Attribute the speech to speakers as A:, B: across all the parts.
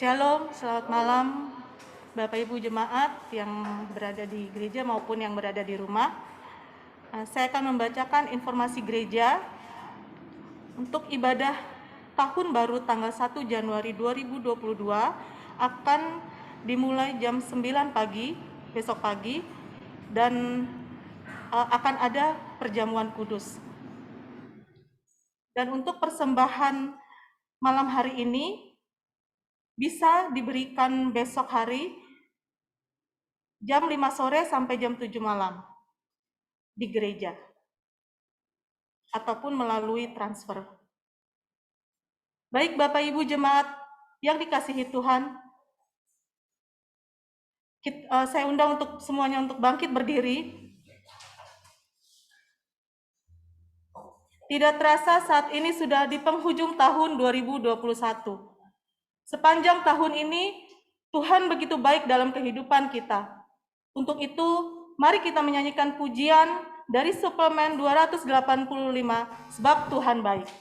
A: Shalom, selamat malam Bapak Ibu Jemaat yang berada di gereja maupun yang berada di rumah. Saya akan membacakan informasi gereja untuk ibadah tahun baru tanggal 1 Januari 2022 akan dimulai jam 9 pagi, besok pagi, dan akan ada perjamuan kudus. Dan untuk persembahan malam hari ini bisa diberikan besok hari jam 5 sore sampai jam 7 malam di gereja ataupun melalui transfer. Baik Bapak Ibu Jemaat yang dikasihi Tuhan, saya undang untuk semuanya untuk bangkit berdiri. Tidak terasa saat ini sudah di penghujung tahun 2021. Sepanjang tahun ini, Tuhan begitu baik dalam kehidupan kita. Untuk itu, mari kita menyanyikan pujian dari suplemen 285, sebab Tuhan baik.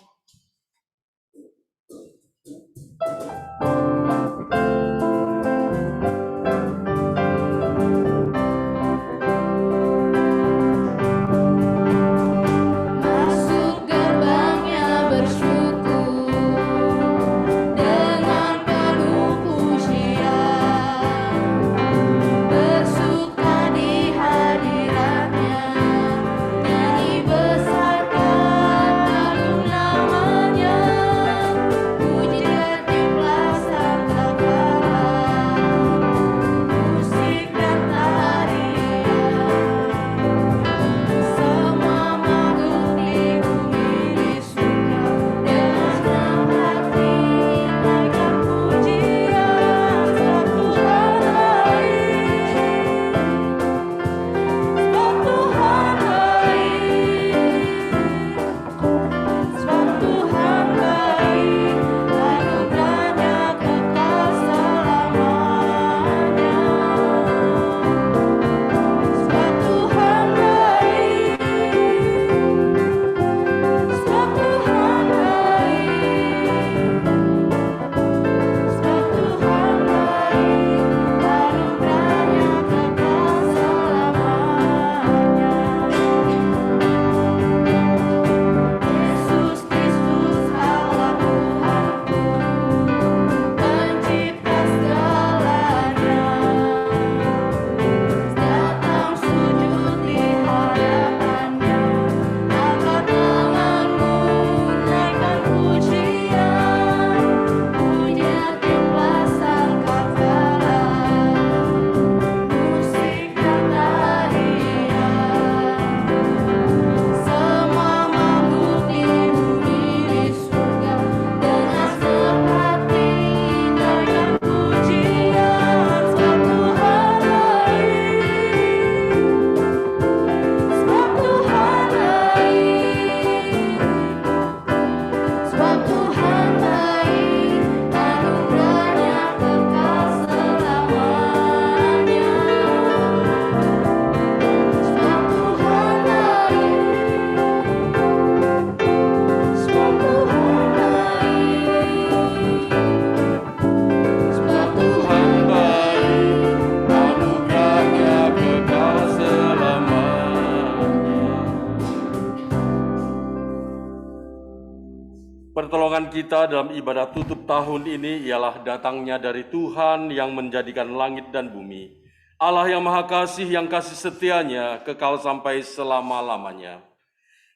B: Pertolongan kita dalam ibadah tutup tahun ini ialah datangnya dari Tuhan yang menjadikan langit dan bumi. Allah yang Maha Kasih, yang kasih setianya kekal sampai selama-lamanya.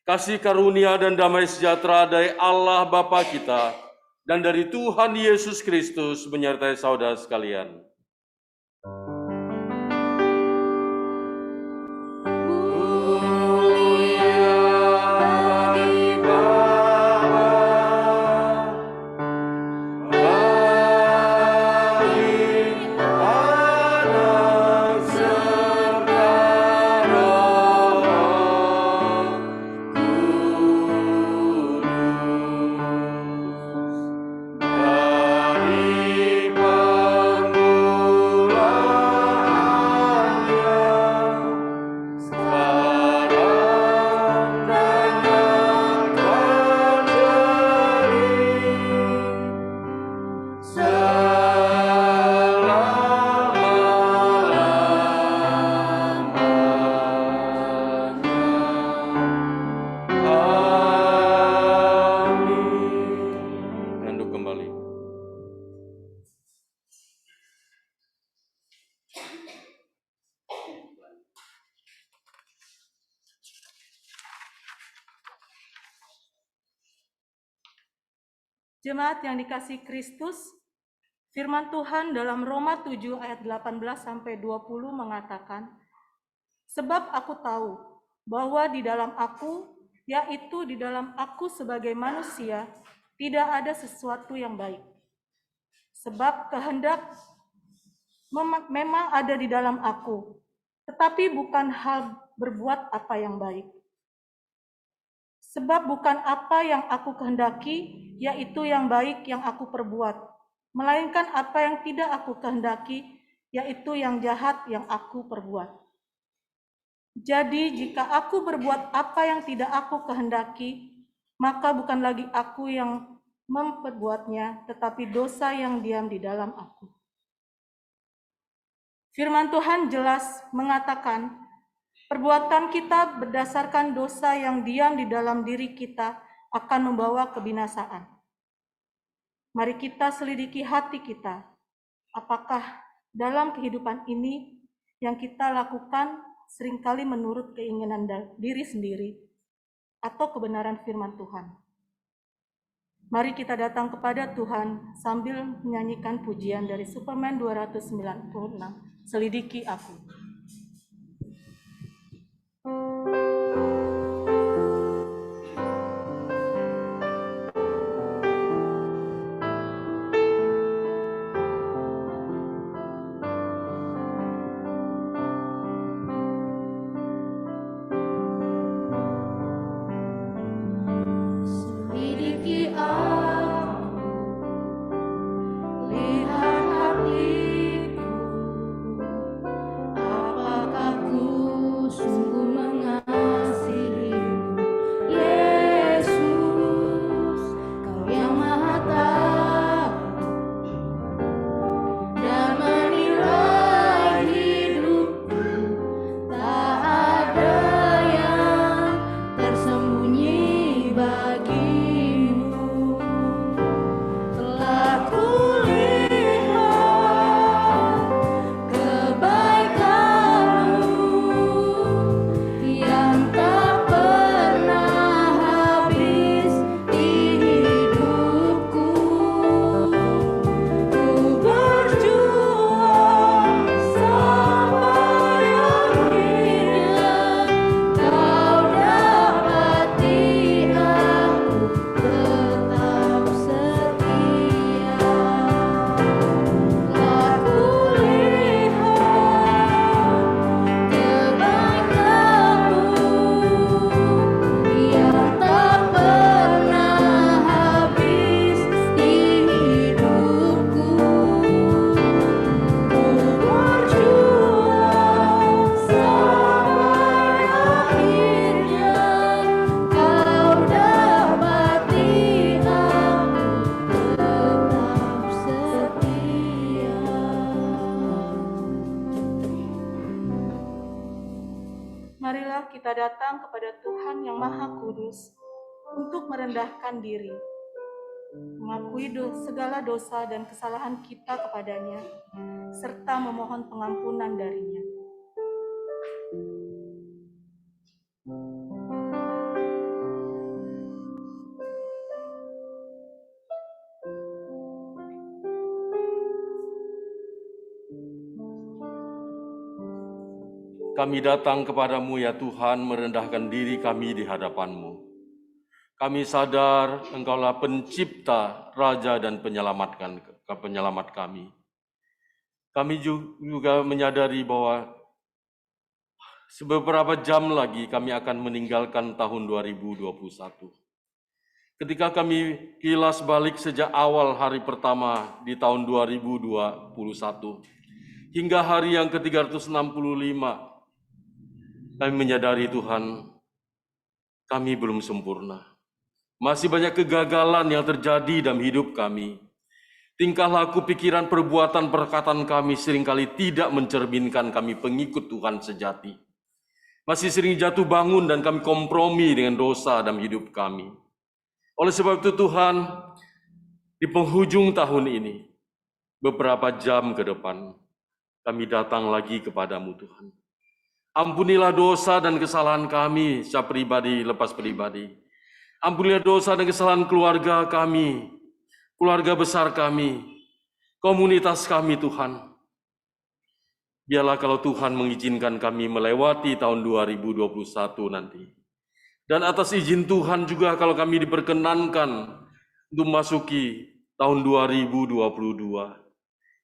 B: Kasih karunia dan damai sejahtera dari Allah Bapa kita dan dari Tuhan Yesus Kristus menyertai saudara sekalian.
C: Dari
A: Jemaat yang dikasihi Kristus, firman Tuhan dalam Roma 7 ayat 18-20 mengatakan, "Sebab aku tahu bahwa di dalam aku, yaitu di dalam aku sebagai manusia, tidak ada sesuatu yang baik. Sebab kehendak memang ada di dalam aku, tetapi bukan hal berbuat apa yang baik. Sebab bukan apa yang aku kehendaki, yaitu yang baik yang aku perbuat, melainkan apa yang tidak aku kehendaki, yaitu yang jahat yang aku perbuat. Jadi jika aku berbuat apa yang tidak aku kehendaki, maka bukan lagi aku yang memperbuatnya, tetapi dosa yang diam di dalam aku." Firman Tuhan jelas mengatakan, perbuatan kita berdasarkan dosa yang diam di dalam diri kita akan membawa kebinasaan. Mari kita selidiki hati kita. Apakah dalam kehidupan ini yang kita lakukan seringkali menurut keinginan diri sendiri atau kebenaran firman Tuhan? Mari kita datang kepada Tuhan sambil menyanyikan pujian dari Superman 296, "Selidiki Aku."
C: Selidiki aku, lihat hatiku, apakah ku sungguh mengasihimu, Yesus, Kau yang Maha Tahu dan menilai hidupku, tak ada yang tersembunyi bagimu. Telah kulihat kebaikan-Mu yang tak pernah habis di hidupku. Ku berjuang sampai akhirnya Kau dapati aku tetap setia. Telah kulihat kebaikan-Mu yang tak pernah habis di hidupku. Ku berjuang sampai akhirnya Kau dapati aku tetap setia.
A: Marilah kita datang kepada Tuhan yang Maha Kudus untuk merendahkan diri, mengakui segala dosa dan kesalahan kita kepadanya, serta memohon pengampunan darinya.
B: Kami datang kepadamu ya Tuhan, merendahkan diri kami di hadapan-Mu. Kami sadar Engkaulah pencipta, Raja dan penyelamat kami. Kami juga menyadari bahwa beberapa jam lagi kami akan meninggalkan tahun 2021. Ketika kami kilas balik sejak awal hari pertama di tahun 2021, hingga hari yang ke-365, kami menyadari Tuhan, kami belum sempurna. Masih banyak kegagalan yang terjadi dalam hidup kami. Tingkah laku, pikiran, perbuatan, perkataan kami seringkali tidak mencerminkan kami pengikut Tuhan sejati. Masih sering jatuh bangun dan kami kompromi dengan dosa dalam hidup kami. Oleh sebab itu Tuhan, di penghujung tahun ini, beberapa jam ke depan, kami datang lagi kepadamu Tuhan. Ampunilah dosa dan kesalahan kami secara pribadi lepas pribadi. Ampunilah dosa dan kesalahan keluarga kami. keluarga besar kami, komunitas kami Tuhan. Biarlah kalau Tuhan mengizinkan kami melewati tahun 2021 nanti. Dan atas izin Tuhan juga kalau kami diperkenankan untuk memasuki tahun 2022.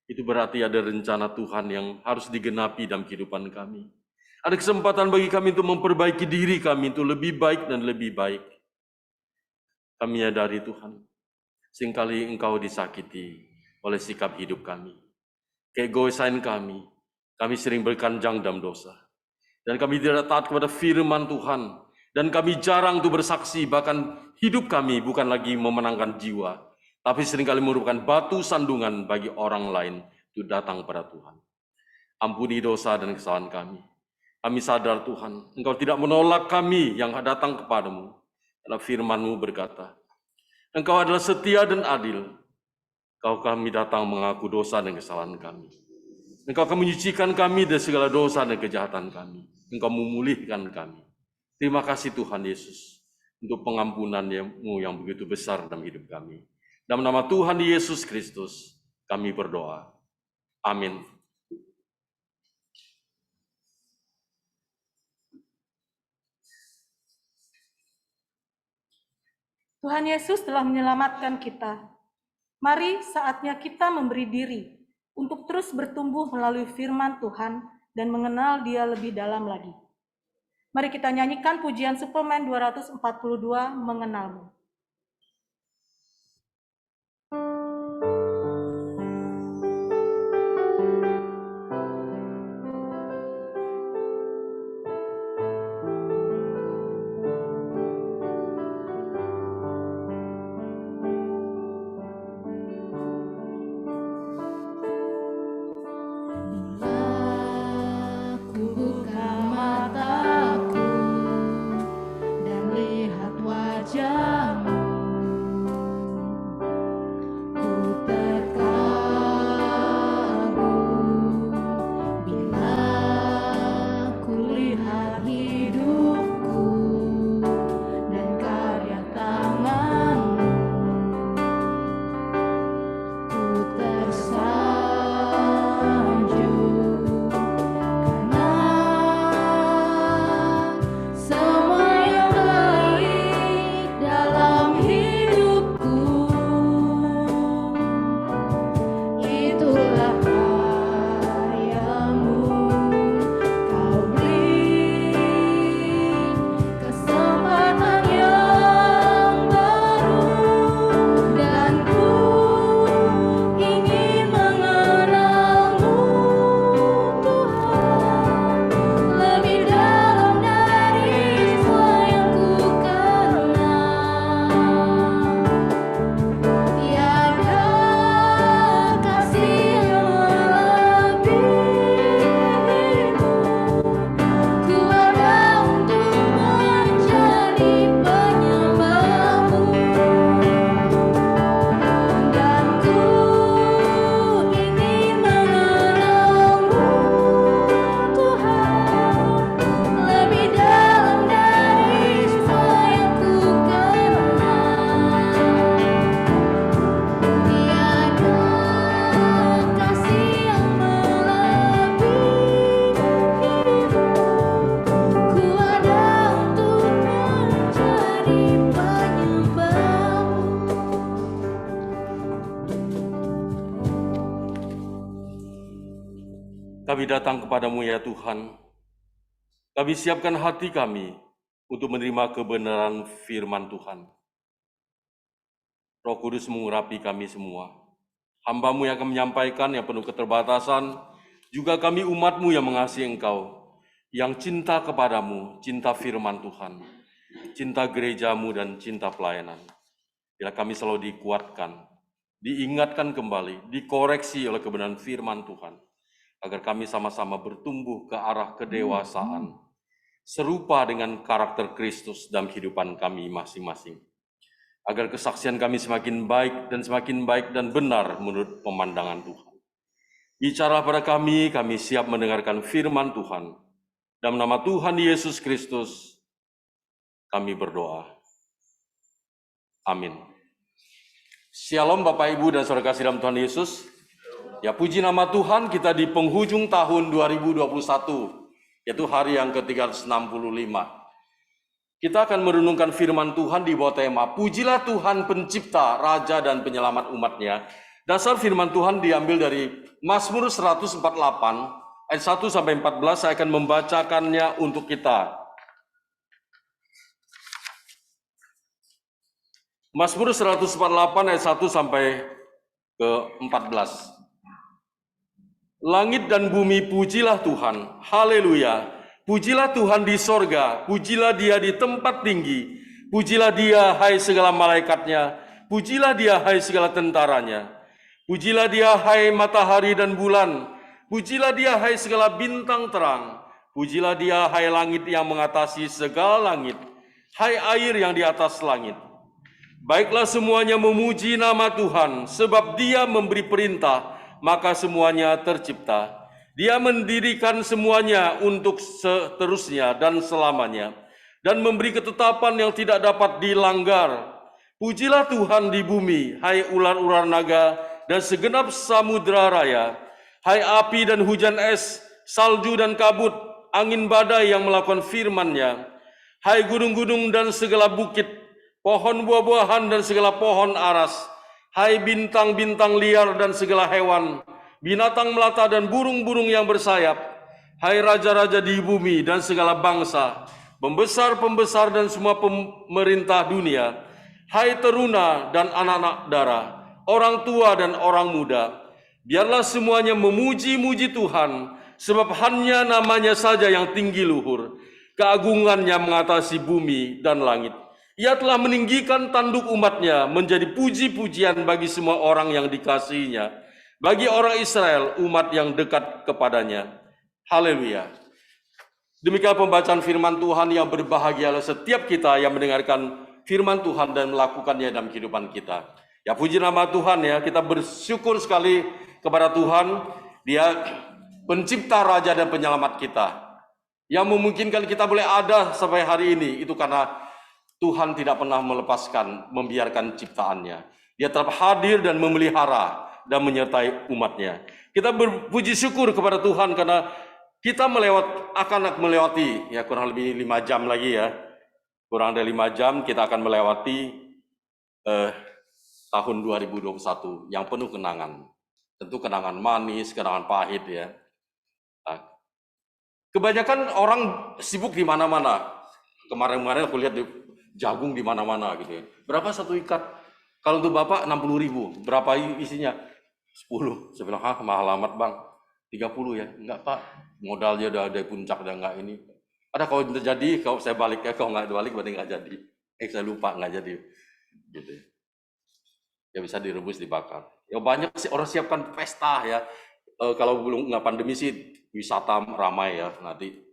B: Itu berarti ada rencana Tuhan yang harus digenapi dalam kehidupan kami. Ada kesempatan bagi kami untuk memperbaiki diri kami untuk lebih baik dan lebih baik. Kami menyadari Tuhan, seringkali Engkau disakiti oleh sikap hidup kami. Keegoisan kami sering berkanjang dalam dosa. Dan kami tidak taat kepada firman Tuhan. Dan kami jarang untuk bersaksi, bahkan hidup kami bukan lagi memenangkan jiwa, tapi seringkali merupakan batu sandungan bagi orang lain untuk datang pada Tuhan. Ampuni dosa dan kesalahan kami. Kami sadar Tuhan, Engkau tidak menolak kami yang datang kepadamu. Karena firman-Mu berkata, Engkau adalah setia dan adil. Kami datang mengaku dosa dan kesalahan kami. Engkau akan menyucikan kami dari segala dosa dan kejahatan kami. Engkau memulihkan kami. Terima kasih Tuhan Yesus untuk pengampunan-Mu yang begitu besar dalam hidup kami. Dalam nama Tuhan Yesus Kristus, kami berdoa. Amin.
A: Tuhan Yesus telah menyelamatkan kita. Mari saatnya kita memberi diri untuk terus bertumbuh melalui firman Tuhan dan mengenal Dia lebih dalam lagi. Mari kita nyanyikan pujian suplemen 242, Mengenal-Mu.
C: Aku buka mataku dan lihat wajah-Mu. Ku terkagum bila ku lihat hidupku dan karya tangan-Mu. Ku tersanjung karena semua yang baik dalam hidupku. Itulah karya-Mu. Kau beri kesempatan yang baru dan ku ingin mengenal-Mu, Tuhan, lebih dalam dari semua yang ku kenal. Tiada kasih yang melebihi-Mu. Ku ada untuk menjadi penyembah-Mu. Dan ku ingin mengenal-Mu, Tuhan, lebih dalam dari semua yang ku kenal. Tiada kasih yang melebihi-Mu. Ku ada untuk menjadi penyembah-Mu.
B: Kami datang kepadamu ya Tuhan. Kami siapkan hati kami untuk menerima kebenaran firman Tuhan. Roh Kudus mengurapi kami semua. Hamba-Mu yang akan menyampaikan yang penuh keterbatasan, juga kami umat-Mu yang mengasihi Engkau, yang cinta kepadamu, cinta firman Tuhan, cinta gereja-Mu dan cinta pelayanan. Bila kami selalu dikuatkan, diingatkan kembali, dikoreksi oleh kebenaran firman Tuhan, agar kami sama-sama bertumbuh ke arah kedewasaan, serupa dengan karakter Kristus dalam kehidupan kami masing-masing. Agar kesaksian kami semakin baik dan benar menurut pemandangan Tuhan. Bicara pada kami siap mendengarkan firman Tuhan. Dalam nama Tuhan Yesus Kristus, kami berdoa. Amin. Shalom Bapak Ibu dan Saudara kasih dalam Tuhan Yesus. Ya puji nama Tuhan, kita di penghujung tahun 2021, yaitu hari yang ke-365. Kita akan merenungkan firman Tuhan di bawah tema Pujilah Tuhan Pencipta, Raja dan Penyelamat umatnya. Dasar firman Tuhan diambil dari Mazmur 148 ayat 1 sampai 14. Saya akan membacakannya untuk kita. Mazmur 148 ayat 1 sampai ke 14. Langit dan bumi pujilah Tuhan, haleluya. Pujilah Tuhan di sorga, pujilah dia di tempat tinggi. Pujilah dia hai segala malaikatnya, pujilah dia hai segala tentaranya. Pujilah dia hai matahari dan bulan, pujilah dia hai segala bintang terang. Pujilah dia hai langit yang mengatasi segala langit, hai air yang di atas langit. Baiklah semuanya memuji nama Tuhan, sebab dia memberi perintah, maka semuanya tercipta. Dia mendirikan semuanya untuk seterusnya dan selamanya, dan memberi ketetapan yang tidak dapat dilanggar. Pujilah Tuhan di bumi, hai ular-ular naga dan segenap samudera raya, hai api dan hujan es, salju dan kabut, angin badai yang melakukan firman-Nya, hai gunung-gunung dan segala bukit, pohon buah-buahan dan segala pohon aras, hai bintang-bintang liar dan segala hewan, binatang melata dan burung-burung yang bersayap, hai raja-raja di bumi dan segala bangsa, pembesar-pembesar dan semua pemerintah dunia, hai teruna dan anak-anak darah, orang tua dan orang muda, biarlah semuanya memuji-muji Tuhan, sebab hanya namanya saja yang tinggi luhur, keagungannya mengatasi bumi dan langit. Ia telah meninggikan tanduk umatnya menjadi puji-pujian bagi semua orang yang dikasihinya, bagi orang Israel, umat yang dekat kepadanya. Haleluya. Demikian pembacaan firman Tuhan yang berbahagialah setiap kita yang mendengarkan firman Tuhan dan melakukannya dalam kehidupan kita. Ya puji nama Tuhan ya, kita bersyukur sekali kepada Tuhan, Dia pencipta, Raja dan Penyelamat kita. Yang memungkinkan kita boleh ada sampai hari ini, itu karena Tuhan tidak pernah melepaskan, membiarkan ciptaannya. Dia tetap hadir dan memelihara dan menyertai umatnya. Kita berpuji syukur kepada Tuhan karena kita akan melewati ya kurang lebih 5 jam lagi ya. Kurang dari 5 jam kita akan melewati tahun 2021 yang penuh kenangan. Tentu kenangan manis, kenangan pahit ya. Nah, kebanyakan orang sibuk di mana-mana. Kemarin-kemarin aku lihat jagung di mana-mana gitu ya. Berapa satu ikat? Kalau untuk Bapak 60.000. Berapa isinya? 10. Saya bilang, mahal amat Bang. 30 ya? Enggak Pak. Modalnya udah ada puncak, udah enggak ini. Ada kalau terjadi, kalau saya balik ya, kalau nggak balik berarti nggak jadi. Saya lupa nggak jadi. Gitu. Ya bisa direbus, dibakar. Ya banyak sih orang siapkan pesta ya. Kalau belum nggak pandemi sih wisata ramai ya. Nanti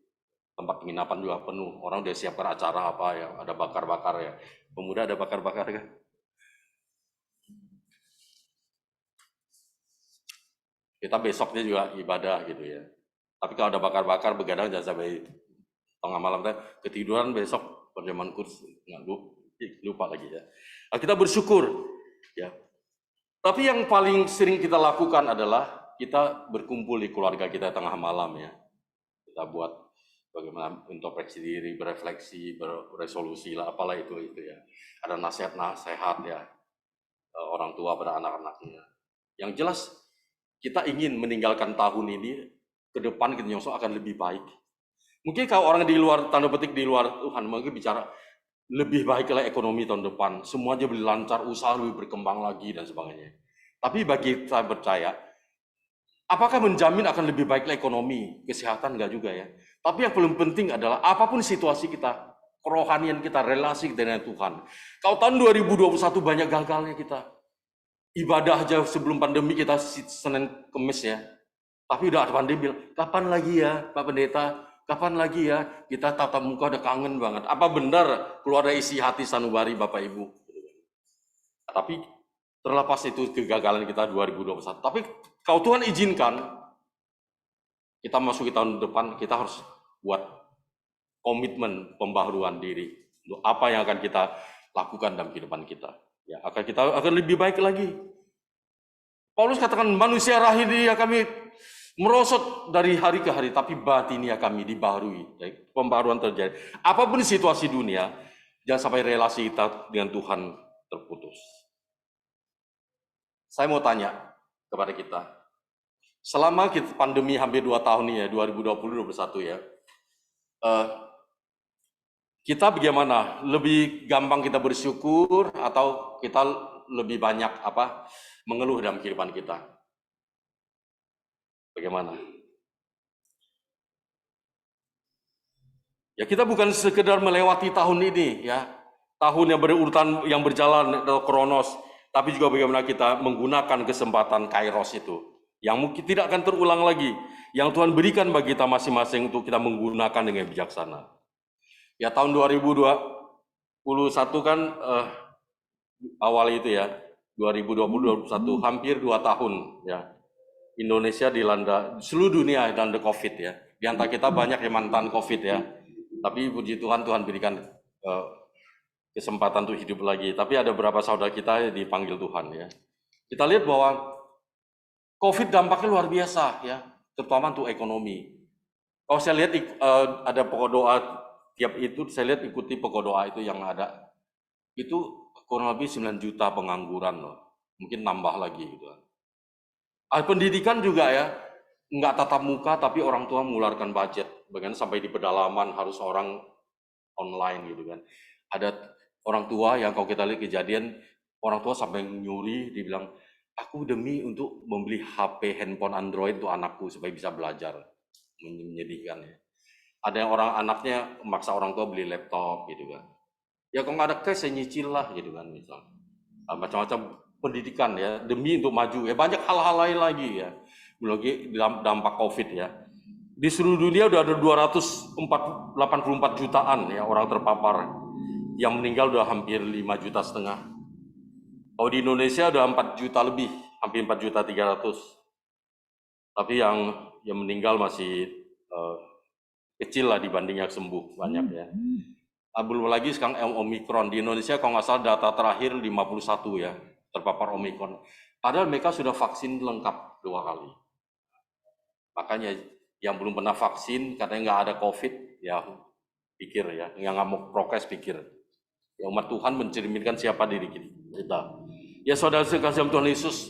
B: tempat penginapan juga penuh. Orang udah siapkan acara apa ya, ada bakar-bakar ya. Pemuda ada bakar-bakar kan? Kita besoknya juga ibadah gitu ya. Tapi kalau ada bakar-bakar, begadang jangan sampai tengah malam, ketiduran besok perjamuan kurs, nggak lupa lagi ya. Nah, kita bersyukur ya. Tapi yang paling sering kita lakukan adalah kita berkumpul di keluarga kita tengah malam ya. Kita buat bagaimana introspeksi diri, berefleksi, beresolusi lah, apalah itu ya. Ada nasihat-nasihat ya, orang tua pada anak-anaknya. Yang jelas kita ingin meninggalkan tahun ini, ke depan kita nyosok akan lebih baik. Mungkin kalau orang di luar, tanda petik di luar Tuhan, mungkin bicara lebih baiklah ekonomi tahun depan, semuanya lebih lancar, usaha lebih berkembang lagi dan sebagainya. Tapi bagi saya percaya, apakah menjamin akan lebih baiklah ekonomi, kesehatan enggak juga ya. Tapi yang paling penting adalah apapun situasi kita, kerohanian kita, relasi kita dengan Tuhan. Kalau tahun 2021 banyak gagalnya kita. Ibadah aja sebelum pandemi kita Senin Kemis ya. Tapi udah ada pandemi, kapan lagi ya Pak Pendeta? Kapan lagi ya kita tatap muka, udah kangen banget. Apa benar keluar dari isi hati sanubari Bapak Ibu? Tapi terlepas itu kegagalan kita 2021. Tapi kalau Tuhan izinkan, kita masuk ke tahun depan, kita harus buat komitmen pembaharuan diri untuk apa yang akan kita lakukan dalam kehidupan kita. Ya, kita akan lebih baik lagi. Paulus katakan manusia lahiriah kami merosot dari hari ke hari, tapi batinia kami dibaharui. Ya, pembaruan terjadi. Apapun situasi dunia, jangan sampai relasi kita dengan Tuhan terputus. Saya mau tanya kepada kita, selama pandemi hampir 2 tahun ini ya, 2020-2021 ya, kita bagaimana? Lebih gampang kita bersyukur atau kita lebih banyak mengeluh dalam kehidupan kita? Bagaimana? Ya kita bukan sekedar melewati tahun ini ya, tahun yang berurutan yang berjalan kronos, tapi juga bagaimana kita menggunakan kesempatan kairos itu yang mungkin tidak akan terulang lagi, yang Tuhan berikan bagi kita masing-masing untuk kita menggunakan dengan bijaksana. Ya tahun 2021 kan awal itu ya, 2020-2021 hampir 2 tahun ya. Indonesia dilanda, seluruh dunia dilanda COVID ya. Di antara kita banyak yang mantan COVID ya. Tapi puji Tuhan, Tuhan berikan kesempatan untuk hidup lagi. Tapi ada beberapa saudara kita yang dipanggil Tuhan ya. Kita lihat bahwa COVID dampaknya luar biasa ya, terutama untuk ekonomi. Kalau saya lihat ada pokok doa tiap itu, saya lihat ikuti pokok doa itu yang ada. Itu kurang lebih 9 juta pengangguran loh. Mungkin nambah lagi gitu kan. Pendidikan juga ya, nggak tatap muka tapi orang tua mengeluarkan budget. Bagaimana sampai di pedalaman harus orang online gitu kan. Ada orang tua yang kalau kita lihat kejadian, orang tua sampai nyuri, dibilang, aku demi untuk membeli HP handphone Android untuk anakku supaya bisa belajar. Menyedihkan ya. Ada yang orang anaknya memaksa orang tua beli laptop gitu kan. Ya kalau nggak ada cash saya nyicil lah gitu kan misal. Macam-macam pendidikan ya, demi untuk maju ya, banyak hal-hal lain lagi ya, belum lagi dampak COVID ya. Di seluruh dunia udah ada 284 jutaan ya orang terpapar, yang meninggal udah hampir 5,5 juta. Kalau di Indonesia udah 4 juta lebih, hampir 4,3 juta. Tapi yang meninggal masih kecil lah dibanding yang sembuh banyak ya. Belum lagi sekarang Omikron di Indonesia kalau nggak salah data terakhir 51 ya terpapar Omikron. Padahal mereka sudah vaksin lengkap 2 kali. Makanya yang belum pernah vaksin katanya nggak ada COVID, ya pikir ya, yang nggak mau prokes pikir. Ya umat Tuhan mencerminkan siapa diri kita. Ya saudara sekasih Tuhan Yesus,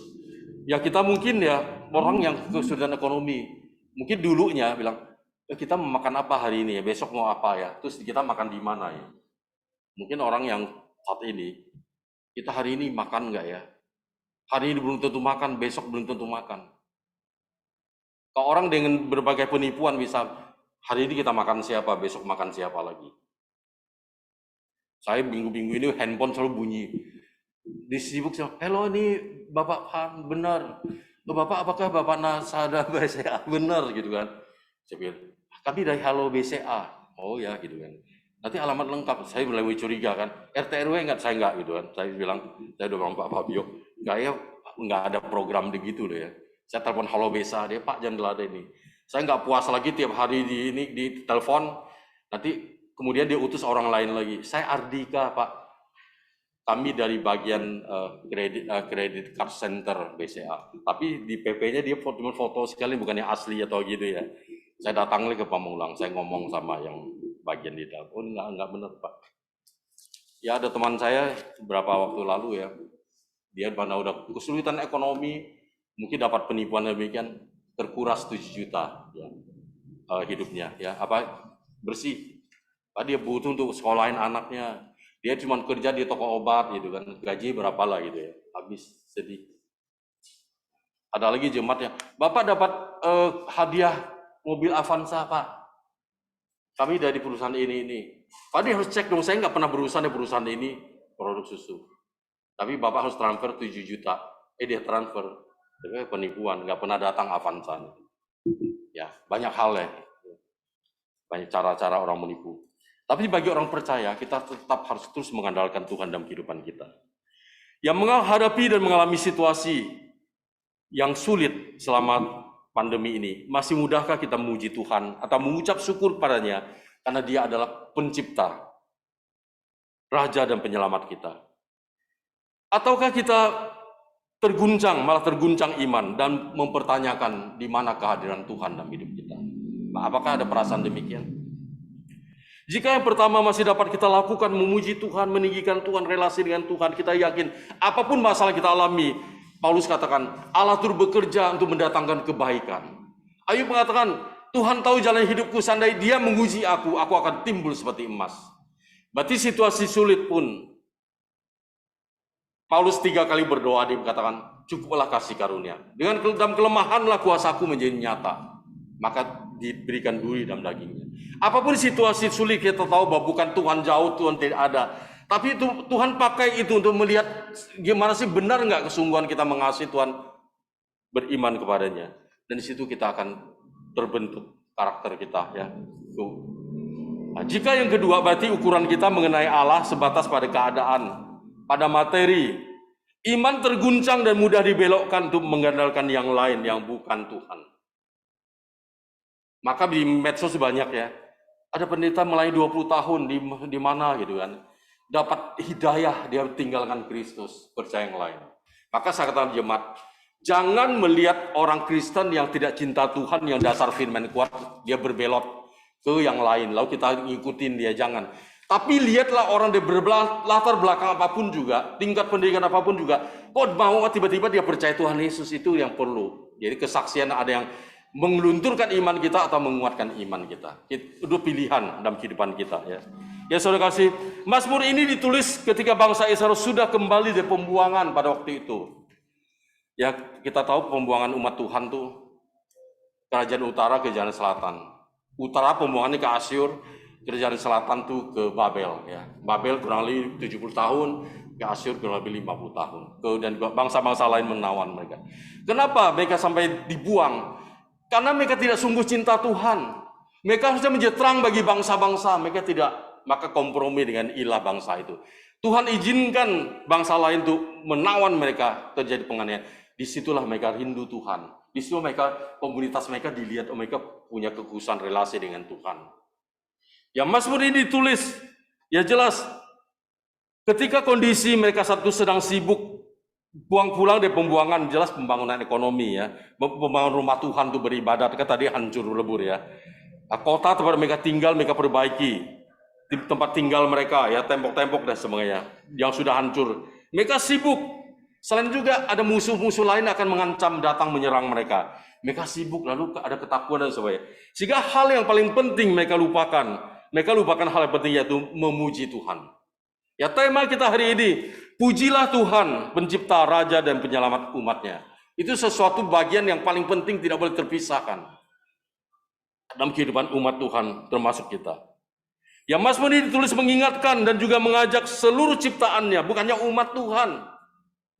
B: ya kita mungkin ya orang yang kesulitan ekonomi, mungkin dulunya bilang, kita mau makan apa hari ini ya, besok mau apa ya, terus kita makan di mana ya. Mungkin orang yang saat ini, kita hari ini makan nggak ya? Hari ini belum tentu makan, besok belum tentu makan. Kalau orang dengan berbagai penipuan bisa, hari ini kita makan siapa, besok makan siapa lagi. Saya minggu-minggu ini handphone selalu bunyi. Disibuk sama, hello ini Bapak Han, benar. Bapak apakah Bapak nasabah BCA? Benar gitu kan. Saya bilang, kami dari Halo BCA. Oh ya gitu kan. Nanti alamat lengkap, saya mulai curiga kan. RT RW enggak, saya enggak gitu kan. Saya bilang, saya udah bilang Pak Fabio, enggak ada program begitu loh ya. Saya telepon Halo BCA, dia Pak jangan diladeni. Saya enggak puas lagi tiap hari di telepon, nanti kemudian dia utus orang lain lagi. Saya Ardika Pak, kami dari bagian kredit card center BCA. Tapi di PP-nya dia cuma foto sekali, bukan yang asli atau gitu ya. Saya datang lagi ke Pamulang, saya ngomong sama yang bagian di dalam, oh enggak benar Pak. Ya ada teman saya beberapa waktu lalu ya, dia mana udah kesulitan ekonomi, mungkin dapat penipuan demikian, terkuras 7 juta ya, hidupnya ya, bersih. Dia butuh untuk sekolahin anaknya, dia cuma kerja di toko obat gitu kan, gaji berapa lah gitu ya, habis, sedih. Ada lagi jemaat yang, Bapak dapat hadiah mobil Avanza Pak, kami dari perusahaan ini. Pak dia harus cek dong, saya nggak pernah berurusan di perusahaan ini produk susu. Tapi Bapak harus transfer 7 juta. Dia transfer, tapi penipuan, nggak pernah datang Avanza. Ya banyak hal ya, banyak cara-cara orang menipu. Tapi bagi orang percaya, kita tetap harus terus mengandalkan Tuhan dalam kehidupan kita. Yang menghadapi dan mengalami situasi yang sulit selama pandemi ini, masih mudahkah kita memuji Tuhan atau mengucap syukur padanya karena Dia adalah pencipta, Raja dan penyelamat kita. Ataukah kita malah terguncang iman dan mempertanyakan di mana kehadiran Tuhan dalam hidup kita? Apakah ada perasaan demikian? Jika yang pertama masih dapat kita lakukan, memuji Tuhan, meninggikan Tuhan, relasi dengan Tuhan, kita yakin apapun masalah kita alami, Paulus katakan Allah turut bekerja untuk mendatangkan kebaikan. Ayub mengatakan, Tuhan tahu jalan hidupku, seandainya Dia menguji aku akan timbul seperti emas. Berarti situasi sulit pun Paulus 3 kali berdoa, dia mengatakan, cukuplah kasih karunia. Dengan dalam kelemahanlah kuasaku menjadi nyata. Maka diberikan duri dalam dagingnya. Apapun situasi sulit, kita tahu bahwa bukan Tuhan jauh, Tuhan tidak ada. Tapi Tuhan pakai itu untuk melihat gimana sih benar nggak kesungguhan kita mengasihi Tuhan, beriman kepadanya. Dan di situ kita akan terbentuk karakter kita. Ya. Nah, jika yang kedua, berarti ukuran kita mengenai Allah sebatas pada keadaan, pada materi. Iman terguncang dan mudah dibelokkan untuk mengandalkan yang lain yang bukan Tuhan. Maka di medsos banyak ya, ada pendeta melayani 20 tahun di mana gitu kan, dapat hidayah, dia tinggalkan Kristus, percaya yang lain. Maka saya katakan jemaat, jangan melihat orang Kristen yang tidak cinta Tuhan, yang dasar firman kuat, dia berbelot ke yang lain, lalu kita ngikutin dia, jangan. Tapi lihatlah orang di latar belakang apapun juga, tingkat pendidikan apapun juga, kok mau tiba-tiba dia percaya Tuhan Yesus, itu yang perlu. Jadi kesaksian ada yang mengelunturkan iman kita atau menguatkan iman kita. Itu pilihan dalam kehidupan kita ya. Ya saudara kasih, Mazmur ini ditulis ketika bangsa Israel sudah kembali dari pembuangan pada waktu itu. Ya kita tahu pembuangan umat Tuhan tuh kerajaan utara ke kerajaan selatan. Utara pembuangannya ke Asyur, kerajaan selatan tuh ke Babel ya. Babel kurang lebih 70 tahun, ke Asyur kurang lebih 50 tahun. Dan bangsa-bangsa lain menawan mereka. Kenapa mereka sampai dibuang? Karena mereka tidak sungguh cinta Tuhan. Mereka harusnya menjadi terang bagi bangsa-bangsa. Mereka tidak, maka kompromi dengan ilah bangsa itu. Tuhan izinkan bangsa lain untuk menawan mereka, terjadi penganiayaan. Disitulah mereka rindu Tuhan. Disitu mereka, komunitas mereka dilihat, mereka punya kekhususan relasi dengan Tuhan. Ya Mazmur ini ditulis, ya jelas. Ketika kondisi mereka satu sedang sibuk, pulang dari pembuangan, jelas pembangunan ekonomi ya, pembangunan rumah Tuhan untuk beribadat, kan tadi hancur lebur ya. Nah, kota tempat mereka tinggal mereka perbaiki, di tempat tinggal mereka ya, tembok-tembok dan sebagainya yang sudah hancur. Mereka sibuk. Selain juga ada musuh-musuh lain akan mengancam datang menyerang mereka. Mereka sibuk, lalu ada ketakutan dan sebagainya. Sehingga hal yang paling penting mereka lupakan hal yang penting, yaitu memuji Tuhan. Ya tema kita hari ini, pujilah Tuhan, pencipta, raja, dan penyelamat umatnya. Itu sesuatu bagian yang paling penting, tidak boleh terpisahkan dalam kehidupan umat Tuhan, termasuk kita. Ya Mazmur ini ditulis mengingatkan dan juga mengajak seluruh ciptaannya, bukannya umat Tuhan,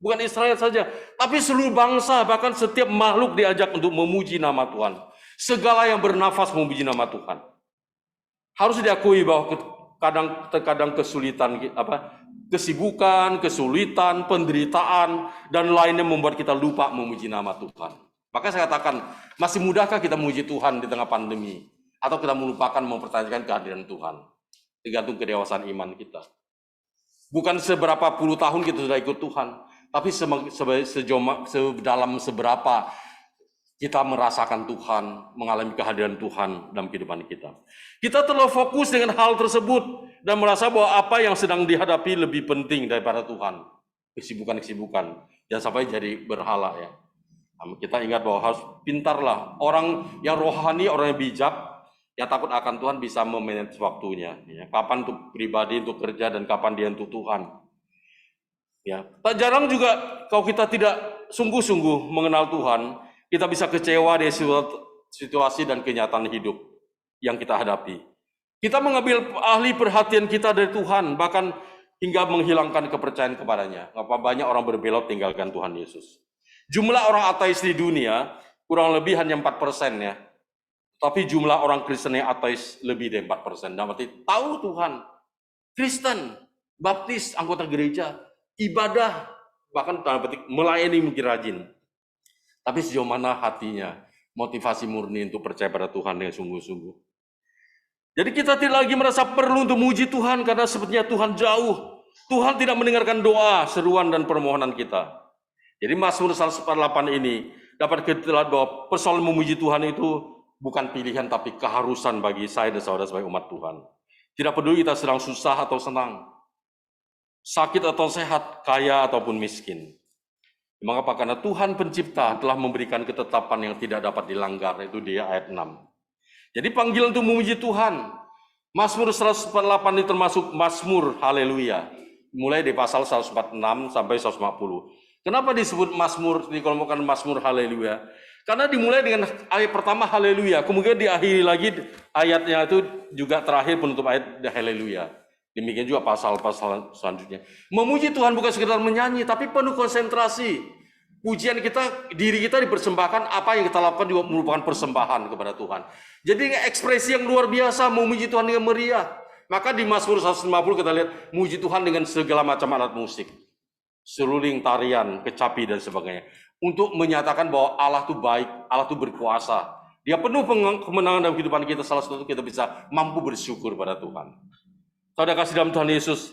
B: bukan Israel saja, tapi seluruh bangsa, bahkan setiap makhluk diajak untuk memuji nama Tuhan. Segala yang bernafas memuji nama Tuhan. Harus diakui bahwa terkadang kesulitan, kesibukan, kesulitan, penderitaan, dan lainnya membuat kita lupa memuji nama Tuhan. Maka saya katakan, masih mudahkah kita memuji Tuhan di tengah pandemi? Atau kita melupakan mempertanyakan kehadiran Tuhan? Tergantung kedewasaan iman kita. Bukan seberapa puluh tahun kita sudah ikut Tuhan, tapi sedalam seberapa kita merasakan Tuhan, mengalami kehadiran Tuhan dalam kehidupan kita. Kita terlalu fokus dengan hal tersebut dan merasa bahwa apa yang sedang dihadapi lebih penting daripada Tuhan. Kesibukan-kesibukan, jangan sampai jadi berhala ya. Kita ingat bahwa harus pintarlah. Orang yang rohani, orang yang bijak, yang takut akan Tuhan bisa memanage waktunya. Ya. Kapan untuk pribadi, untuk kerja, dan kapan dia untuk Tuhan. Ya. Tak jarang juga kalau kita tidak sungguh-sungguh mengenal Tuhan, kita bisa kecewa dari situasi dan kenyataan hidup yang kita hadapi. Kita mengambil alih perhatian kita dari Tuhan, bahkan hingga menghilangkan kepercayaan kepadanya. Ngapa banyak orang berbelot tinggalkan Tuhan Yesus. Jumlah orang ateis di dunia kurang lebih hanya 4% ya. Tapi jumlah orang Kristen yang ateis lebih dari 4%. Dalam arti tahu Tuhan, Kristen, Baptis, anggota gereja, ibadah, bahkan tanda petik melayani mungkin rajin. Tapi sejauh mana hatinya, motivasi murni untuk percaya pada Tuhan dengan sungguh-sungguh. Jadi kita tidak lagi merasa perlu untuk memuji Tuhan karena sepertinya Tuhan jauh. Tuhan tidak mendengarkan doa, seruan, dan permohonan kita. Jadi Mazmur 148 ini dapat kita lihat bahwa persoalan memuji Tuhan itu bukan pilihan tapi keharusan bagi saya dan saudara sebagai umat Tuhan. Tidak peduli kita sedang susah atau senang, sakit atau sehat, kaya ataupun miskin. Mengapa? Karena Tuhan pencipta telah memberikan ketetapan yang tidak dapat dilanggar, itu di ayat 6. Jadi panggilan untuk memuji Tuhan. Mazmur 148 ini termasuk Mazmur Haleluya. Mulai di pasal 146 sampai 150. Kenapa disebut Mazmur, dikelompokkan Mazmur Haleluya? Karena dimulai dengan ayat pertama Haleluya, kemudian diakhiri lagi ayatnya itu juga terakhir penutup ayat Haleluya. Demikian juga pasal-pasal selanjutnya. Memuji Tuhan bukan sekedar menyanyi, tapi penuh konsentrasi. Pujian kita, diri kita dipersembahkan, apa yang kita lakukan juga merupakan persembahan kepada Tuhan. Jadi ekspresi yang luar biasa, memuji Tuhan dengan meriah. Maka di Mazmur 150 kita lihat, muji Tuhan dengan segala macam alat musik. Seruling, tarian, kecapi, dan sebagainya. Untuk menyatakan bahwa Allah itu baik, Allah itu berkuasa. Dia penuh kemenangan dalam kehidupan kita, salah satu kita bisa mampu bersyukur pada Tuhan. Saudara kasih dalam Tuhan Yesus,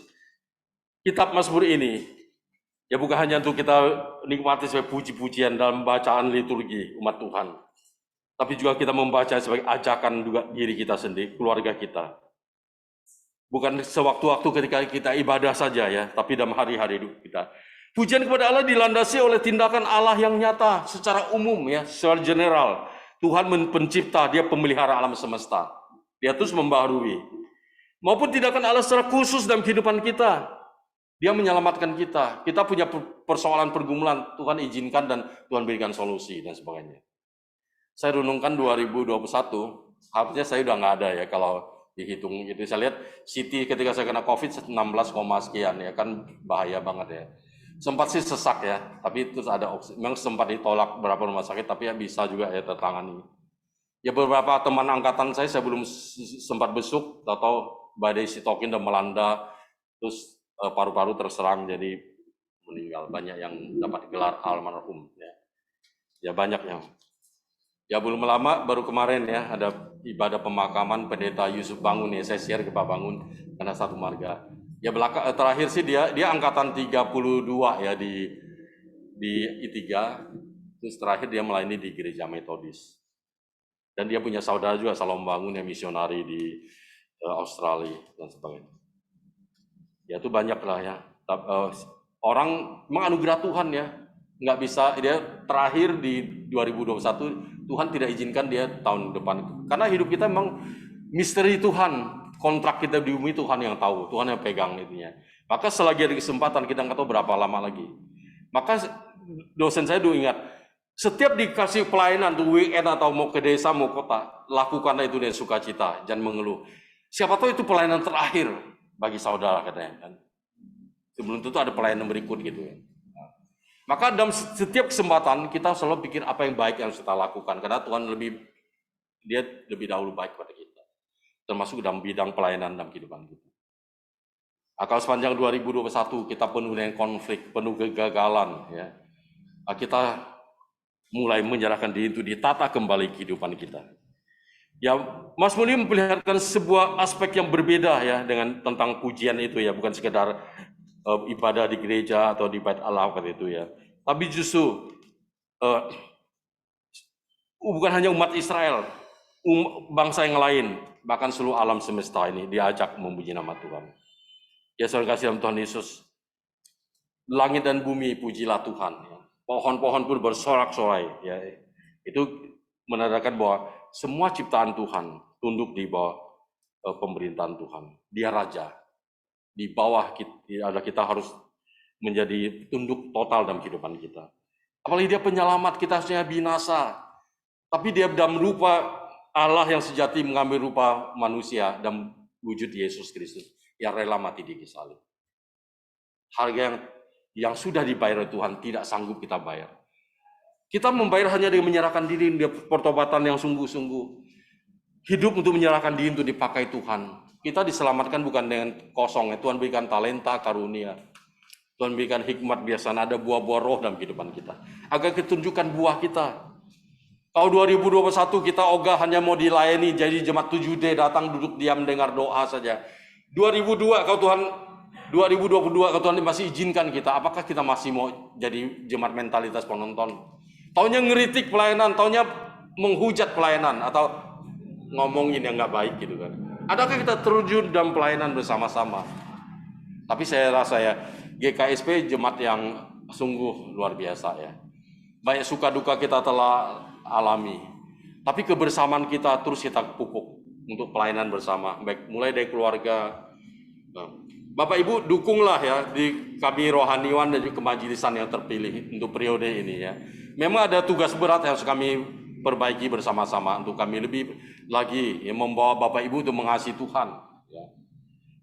B: kitab Mazmur ini, ya bukan hanya untuk kita nikmati sebagai puji-pujian dalam bacaan liturgi umat Tuhan, tapi juga kita membaca sebagai ajakan juga diri kita sendiri, keluarga kita. Bukan sewaktu-waktu ketika kita ibadah saja ya, tapi dalam hari-hari hidup kita. Pujian kepada Allah dilandasi oleh tindakan Allah yang nyata secara umum ya, secara general. Tuhan pencipta, dia pemelihara alam semesta. Dia terus membaharui. Maupun tindakan Allah secara khusus dalam kehidupan kita. Dia menyelamatkan kita. Kita punya persoalan pergumulan, Tuhan izinkan dan Tuhan berikan solusi dan sebagainya. Saya renungkan 2021, harusnya saya udah nggak ada ya kalau dihitung gitu. Saya lihat Siti ketika saya kena COVID 16, sekian ya, kan bahaya banget ya. Sempat sih sesak ya, tapi terus ada opsi. Memang sempat ditolak beberapa rumah sakit, tapi ya bisa juga ya tertangani. Ya beberapa teman angkatan saya belum sempat besuk, atau badai sitokin dan melanda, terus paru-paru terserang jadi meninggal. Banyak yang dapat gelar almarhum ya. Ya banyak yang. Ya belum lama baru kemarin ya ada ibadah pemakaman pendeta Yusuf Bangun ya, saya share ke Pak Bangun karena satu marga. Ya terakhir sih dia angkatan 32 ya di I3, terus terakhir dia melayani di gereja Metodis. Dan dia punya saudara juga Salom Bangun yang misionari di Australia dan sebagainya. Ya itu banyak lah ya. Orang menganugerah Tuhan ya, nggak bisa dia terakhir di 2021. Tuhan tidak izinkan dia tahun depan. Karena hidup kita memang misteri Tuhan. Kontrak kita di bumi Tuhan yang tahu. Tuhan yang pegang itunya. Maka selagi ada kesempatan kita nggak tahu berapa lama lagi. Maka dosen saya dulu ingat. Setiap dikasih pelayanan tuh weekend atau mau ke desa mau kota. Lakukanlah itu dengan sukacita. Jangan mengeluh. Siapa tahu itu pelayanan terakhir bagi saudara katanya. Kan? Sebelum itu ada pelayanan berikut gitu ya. Maka dalam setiap kesempatan kita selalu pikir apa yang baik yang harus kita lakukan. Karena Tuhan dia lebih dahulu baik pada kita. Termasuk dalam bidang pelayanan dalam kehidupan kita. Kalau sepanjang 2021 kita penuh dengan konflik, penuh kegagalan. Ya. Kita mulai menyerahkan diri untuk ditata kembali kehidupan kita. Ya, Mazmur ini memperlihatkan sebuah aspek yang berbeda ya dengan tentang pujian itu ya, bukan sekedar ibadah di gereja atau di bait Allah itu ya. Tapi justru bukan hanya umat Israel, bangsa yang lain, bahkan seluruh alam semesta ini diajak memuji nama Tuhan. Ya saudara kasih dalam Tuhan Yesus, langit dan bumi pujilah Tuhan. Ya. Pohon-pohon pun bersorak-sorai. Ya. Itu menandakan bahwa semua ciptaan Tuhan tunduk di bawah pemerintahan Tuhan. Dia raja. Di bawah kita harus menjadi tunduk total dalam kehidupan kita. Apalagi dia penyelamat, kita harusnya binasa. Tapi dia dalam rupa Allah yang sejati mengambil rupa manusia dan wujud Yesus Kristus yang rela mati di kayu salib. Harga yang sudah dibayar oleh Tuhan tidak sanggup kita bayar. Kita membayar hanya dengan menyerahkan diri di pertobatan yang sungguh-sungguh. Hidup untuk menyerahkan diri untuk dipakai Tuhan. Kita diselamatkan bukan dengan kosong. Tuhan berikan talenta, karunia. Tuhan berikan hikmat biasa. Ada buah-buah roh dalam kehidupan kita. Agar kita tunjukkan buah kita. Kalau 2021 kita ogah hanya mau dilayani. Jadi jemaat 7D datang duduk diam dengar doa saja. 2002 kalau Tuhan 2022 kalau Tuhan masih izinkan kita, apakah kita masih mau jadi jemaat mentalitas penonton? Taunya ngeritik pelayanan, taunya menghujat pelayanan, atau ngomongin yang nggak baik gitu kan. Adakah kita terjun dalam pelayanan bersama-sama? Tapi saya rasa ya, GKSP jemaat yang sungguh luar biasa ya. Banyak suka duka kita telah alami. Tapi kebersamaan kita terus kita pupuk untuk pelayanan bersama, baik mulai dari keluarga. Bapak Ibu dukunglah ya di kami rohaniwan dan juga kemajelisan yang terpilih untuk periode ini ya. Memang ada tugas berat yang harus kami perbaiki bersama-sama untuk kami lebih lagi ya, membawa Bapak Ibu untuk mengasihi Tuhan. Ya.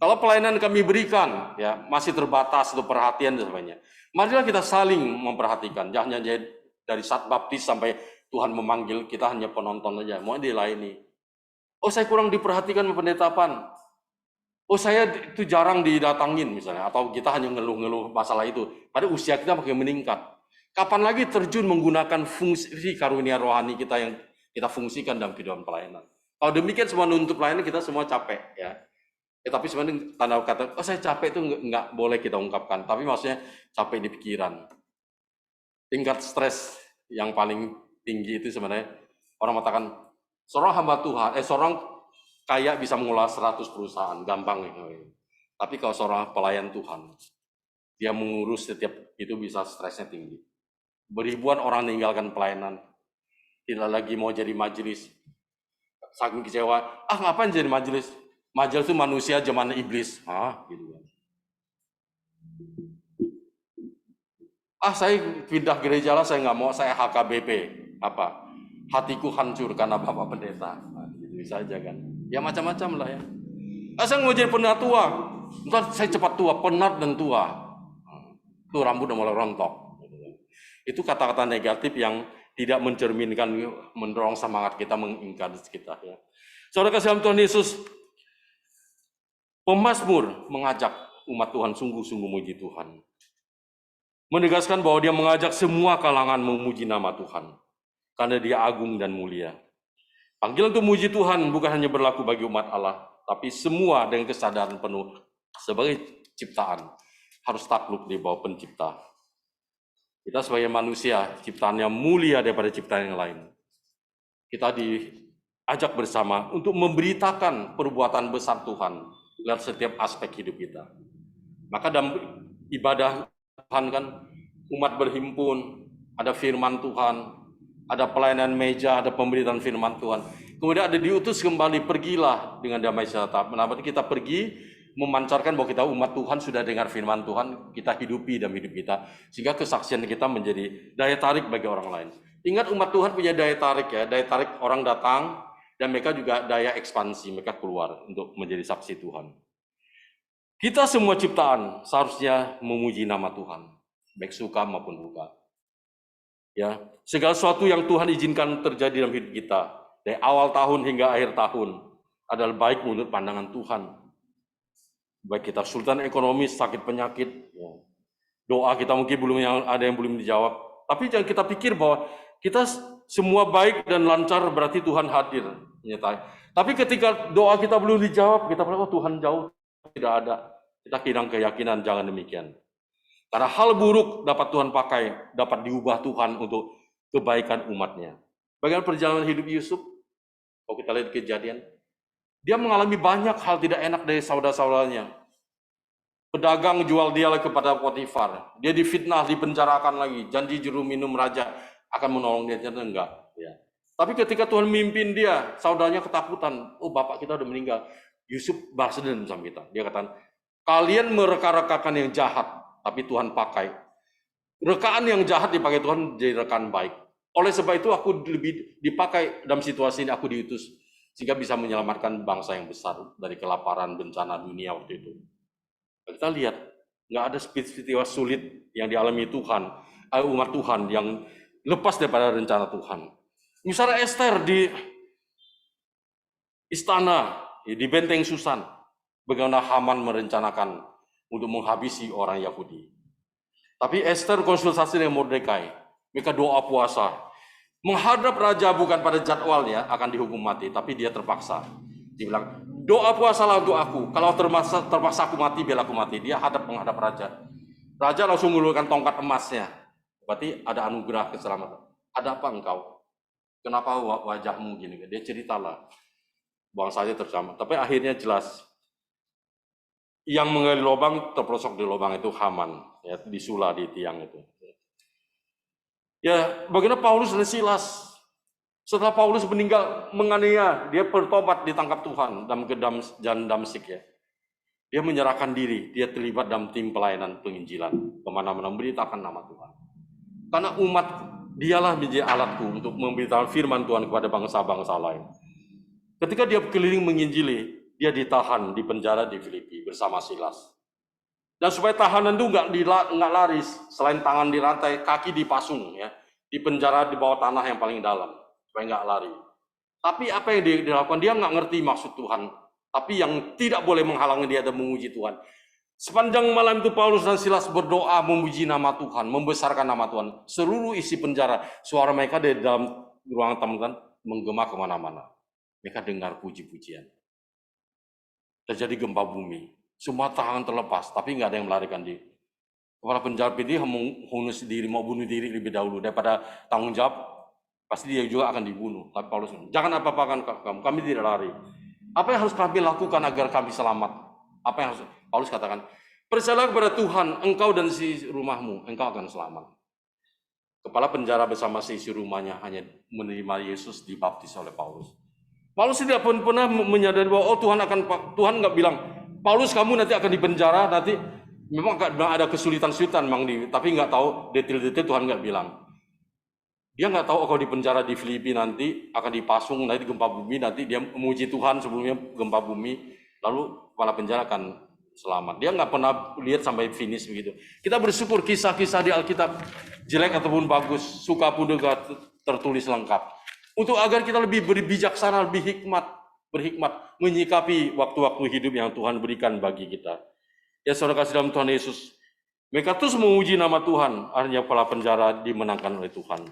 B: Kalau pelayanan kami berikan ya masih terbatas untuk perhatian dan sebagainya, marilah kita saling memperhatikan. Jangan jadi dari saat baptis sampai Tuhan memanggil kita hanya penonton aja, mau dilayani. Oh saya kurang diperhatikan pendetapan. Oh saya itu jarang didatangin misalnya, atau kita hanya ngeluh-ngeluh masalah itu. Pada usia kita makin meningkat. Kapan lagi terjun menggunakan fungsi karunia rohani kita yang kita fungsikan dalam kehidupan pelayanan. Kalau demikian semua nuntut pelayanan kita semua capek ya. Tapi sebenarnya tanda kata, oh saya capek itu nggak boleh kita ungkapkan. Tapi maksudnya capek di pikiran. Tingkat stres yang paling tinggi itu sebenarnya orang mengatakan seorang hamba Tuhan, seorang kaya bisa mengolah 100 perusahaan, gampang ya. Tapi kalau seorang pelayan Tuhan, dia mengurus setiap itu bisa stresnya tinggi. Beribuan orang meninggalkan pelayanan, tidak lagi mau jadi majelis. Saking kecewa, ngapain jadi majelis? Majelis itu manusia zaman iblis. Gitu kan. Saya pindah gereja lah, saya nggak mau, saya HKBP. Apa? Hatiku hancur karena Bapak Pendeta. Gitu saja kan. Ya macam-macam lah ya. Saya mau jadi penat tua. Ntar saya cepat tua, penat dan tua. Tuh rambut udah mulai rontok. Itu kata-kata negatif yang tidak mencerminkan, mendorong semangat kita, mengencourage kita. Ya. Saudara kasih dalam Tuhan Yesus, pemazmur mengajak umat Tuhan sungguh-sungguh memuji Tuhan. Menegaskan bahwa dia mengajak semua kalangan memuji nama Tuhan. Karena dia agung dan mulia. Panggilan untuk memuji Tuhan bukan hanya berlaku bagi umat Allah, tapi semua dengan kesadaran penuh sebagai ciptaan harus takluk di bawah pencipta. Kita sebagai manusia, ciptaannya mulia daripada ciptaan yang lain. Kita diajak bersama untuk memberitakan perbuatan besar Tuhan lewat setiap aspek hidup kita. Maka dalam ibadah Tuhan kan umat berhimpun, ada firman Tuhan, ada pelayanan meja, ada pemberitaan firman Tuhan. Kemudian ada diutus kembali, pergilah dengan damai sejahtera. Kenapa kita pergi memancarkan bahwa kita umat Tuhan sudah dengar firman Tuhan, kita hidupi dalam hidup kita, sehingga kesaksian kita menjadi daya tarik bagi orang lain. Ingat umat Tuhan punya daya tarik ya, daya tarik orang datang, dan mereka juga daya ekspansi, mereka keluar untuk menjadi saksi Tuhan. Kita semua ciptaan seharusnya memuji nama Tuhan, baik suka maupun duka. Ya, segala sesuatu yang Tuhan izinkan terjadi dalam hidup kita, dari awal tahun hingga akhir tahun, adalah baik menurut pandangan Tuhan. Baik kita kesulitan ekonomi, sakit penyakit, ya. Doa kita mungkin ada yang belum dijawab. Tapi jangan kita pikir bahwa kita semua baik dan lancar berarti Tuhan hadir. Tapi ketika doa kita belum dijawab, kita berkata, Tuhan jauh, tidak ada. Kita hilang keyakinan, jangan demikian. Karena hal buruk dapat Tuhan pakai, dapat diubah Tuhan untuk kebaikan umatnya. Bagaimana perjalanan hidup Yusuf? Kalau kita lihat kejadian, dia mengalami banyak hal tidak enak dari saudara-saudaranya. Pedagang jual dia lagi kepada Potifar. Dia difitnah, dipenjarakan lagi. Janji juru minum raja akan menolong dia. Ternyata enggak. Ya. Tapi ketika Tuhan mimpin dia, saudaranya ketakutan. Oh, bapak kita udah meninggal. Yusuf balas dendam sama kita. Dia katakan, kalian mereka-rekakan yang jahat, tapi Tuhan pakai. Rekaan yang jahat dipakai Tuhan jadi rekaan baik. Oleh sebab itu aku lebih dipakai dalam situasi ini, aku diutus sehingga bisa menyelamatkan bangsa yang besar dari kelaparan bencana dunia waktu itu. Kita lihat, nggak ada peristiwa sulit yang dialami Tuhan, umat Tuhan yang lepas daripada rencana Tuhan. Misalnya Esther di istana, di benteng Susan, bagaimana Haman merencanakan untuk menghabisi orang Yahudi. Tapi Esther konsultasi dengan Mordekai, mereka doa puasa. Menghadap raja bukan pada jadwalnya akan dihukum mati, tapi dia terpaksa. Dia bilang, Doa puasalah untuk aku. Kalau terpaksa aku mati, biar aku mati. Dia menghadap raja. Raja langsung mengulurkan tongkat emasnya. Berarti ada anugerah keselamatan. Ada apa engkau? Kenapa wajahmu gini? Dia ceritalah. Bangsanya terselamat. Tapi akhirnya jelas. Yang menggali lubang, terperosok di lubang itu Haman. Ya, disula di tiang itu. Ya, bagaimana Paulus dan Silas? Setelah Paulus meninggal menganiaya, dia bertobat, ditangkap Tuhan dalam jalan Damsik ya. Dia menyerahkan diri, dia terlibat dalam tim pelayanan penginjilan, kemana-mana memberitakan nama Tuhan. Karena umat, dialah menjadi alatku untuk memberitakan firman Tuhan kepada bangsa-bangsa lain. Ketika dia keliling menginjili, dia ditahan di penjara di Filipi bersama Silas. Dan supaya tahanan itu nggak laris, selain tangan dirantai, kaki dipasung ya, di penjara di bawah tanah yang paling dalam, supaya nggak lari. Tapi apa yang dia dilakukan, dia nggak ngerti maksud Tuhan. Tapi yang tidak boleh menghalangi dia dan memuji Tuhan. Sepanjang malam itu Paulus dan Silas berdoa memuji nama Tuhan, membesarkan nama Tuhan. Seluruh isi penjara, suara mereka di dalam ruangan tamu menggema kemana-mana. Mereka dengar puji-pujian. Terjadi gempa bumi. Semua tahanan terlepas, tapi nggak ada yang melarikan diri. Kepala penjara ini mau bunuh diri lebih dahulu daripada tanggung jawab. Pasti dia juga akan dibunuh. Tapi Paulus, jangan apa-apakan kamu, kami tidak lari. Apa yang harus kami lakukan agar kami selamat? Apa yang harus Paulus katakan? Percayalah kepada Tuhan, engkau dan si rumahmu, engkau akan selamat. Kepala penjara bersama seisi rumahnya hanya menerima Yesus, dibaptis oleh Paulus. Paulus tidak pun pernah menyadari bahwa Tuhan nggak bilang, Paulus kamu nanti akan dipenjara, nanti memang ada kesulitan-kesulitan tapi nggak tahu detail-detail. Tuhan nggak bilang. Dia nggak tahu kalau di penjara di Filipi nanti akan dipasung, nanti gempa bumi, nanti dia memuji Tuhan sebelumnya gempa bumi, lalu kepala penjara akan selamat. Dia nggak pernah lihat sampai finish begitu. Kita bersyukur kisah-kisah di Alkitab, jelek ataupun bagus, suka pun juga tertulis lengkap. Untuk agar kita lebih berbijaksana, lebih berhikmat, menyikapi waktu-waktu hidup yang Tuhan berikan bagi kita. Ya saudara kasih dalam Tuhan Yesus, mereka terus memuji nama Tuhan, akhirnya kepala penjara dimenangkan oleh Tuhan.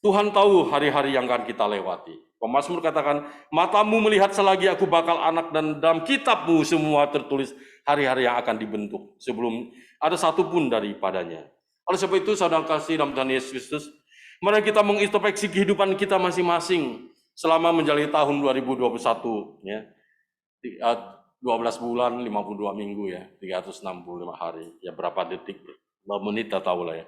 B: Tuhan tahu hari-hari yang akan kita lewati. Pemazmur katakan, matamu melihat selagi aku bakal anak, dan dalam kitabmu semua tertulis hari-hari yang akan dibentuk, sebelum ada satu pun daripadanya. Oleh sebab itu, saudara kasih dalam Tuhan Yesus Kristus, mari kita mengintrospeksi kehidupan kita masing-masing selama menjalani tahun 2021, ya. 12 bulan, 52 minggu ya, 365 hari, ya berapa detik, berapa menit tak tahu lah ya.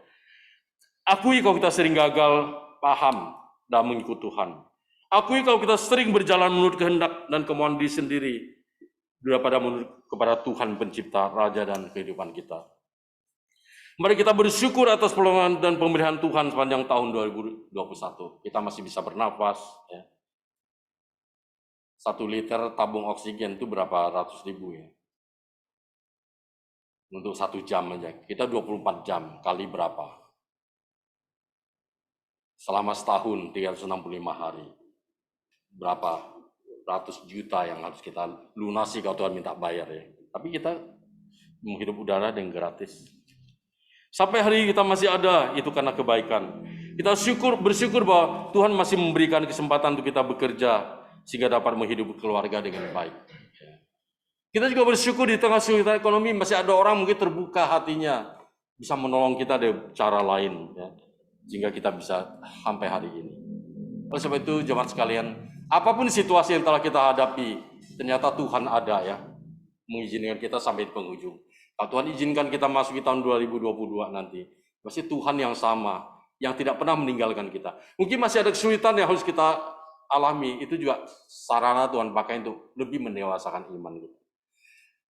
B: Akui kalau kita sering gagal paham dan mengikut Tuhan. Akui kalau kita sering berjalan menurut kehendak dan kemauan diri sendiri daripada menurut kepada Tuhan pencipta, Raja dan kehidupan kita. Mari kita bersyukur atas pertolongan dan pemberian Tuhan sepanjang tahun 2021. Kita masih bisa bernafas. Ya. 1 liter tabung oksigen itu berapa ratus ribu ya. Untuk 1 jam aja. Kita 24 jam kali berapa? Selama setahun 365 hari. Berapa ratus juta yang harus kita lunasi kalau Tuhan minta bayar ya. Tapi kita menghirup udara dengan gratis. Sampai hari kita masih ada, itu karena kebaikan. Kita bersyukur bahwa Tuhan masih memberikan kesempatan untuk kita bekerja sehingga dapat menghidupi keluarga dengan baik. Kita juga bersyukur di tengah kesulitan ekonomi masih ada orang mungkin terbuka hatinya bisa menolong kita dengan cara lain ya, sehingga kita bisa sampai hari ini. Oleh sebab itu jemaat sekalian, apapun situasi yang telah kita hadapi, ternyata Tuhan ada ya, mengizinkan kita sampai di penghujung. Kalau Tuhan izinkan kita masuk di tahun 2022 nanti, pasti Tuhan yang sama, yang tidak pernah meninggalkan kita. Mungkin masih ada kesulitan yang harus kita alami, itu juga sarana Tuhan pakai untuk lebih mendewasakan iman kita.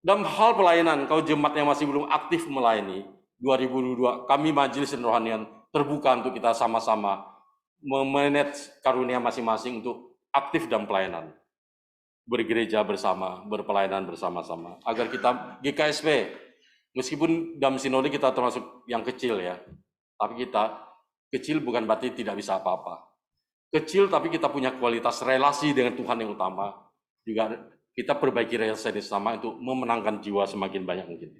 B: Dalam hal pelayanan, kalau jemaat yang masih belum aktif melayani, 2022 kami Majelis Rohanian terbuka untuk kita sama-sama memanage karunia masing-masing untuk aktif dalam pelayanan. Bergereja bersama, berpelayanan bersama-sama. Agar kita GKSP, meskipun dalam sinode kita termasuk yang kecil ya, tapi kita kecil bukan berarti tidak bisa apa-apa. Kecil tapi kita punya kualitas relasi dengan Tuhan yang utama. Juga kita perbaiki relasi sama untuk memenangkan jiwa semakin banyak mungkin.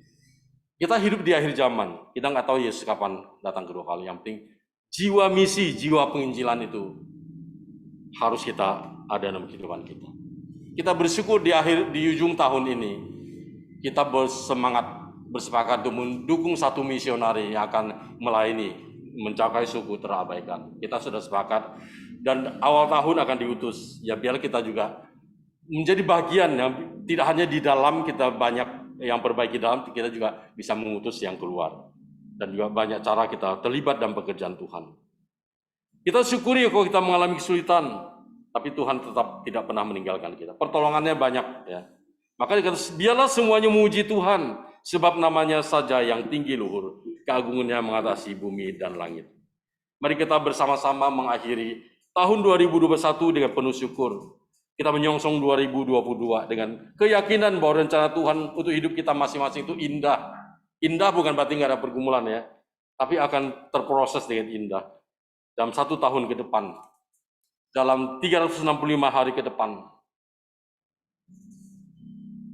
B: Kita hidup di akhir zaman, kita nggak tahu Yesus kapan datang kedua kali. Yang penting jiwa misi, jiwa penginjilan itu harus kita ada dalam kehidupan kita. Kita bersyukur di ujung tahun ini, kita bersepakat untuk mendukung satu misionari yang akan melayani, mencapai suku terabaikan. Kita sudah sepakat, dan awal tahun akan diutus. Ya biar kita juga menjadi bagian yang tidak hanya di dalam kita banyak yang perbaiki dalam, kita juga bisa mengutus yang keluar. Dan juga banyak cara kita terlibat dalam pekerjaan Tuhan. Kita syukuri kalau kita mengalami kesulitan, tapi Tuhan tetap tidak pernah meninggalkan kita. Pertolongannya banyak ya. Maka biarlah semuanya memuji Tuhan, sebab namanya saja yang tinggi luhur, keagungannya mengatasi bumi dan langit. Mari kita bersama-sama mengakhiri tahun 2021 dengan penuh syukur. Kita menyongsong 2022 dengan keyakinan bahwa rencana Tuhan untuk hidup kita masing-masing itu indah. Indah bukan berarti nggak ada pergumulan ya, tapi akan terproses dengan indah. Dalam 1 tahun ke depan, dalam 365 hari ke depan,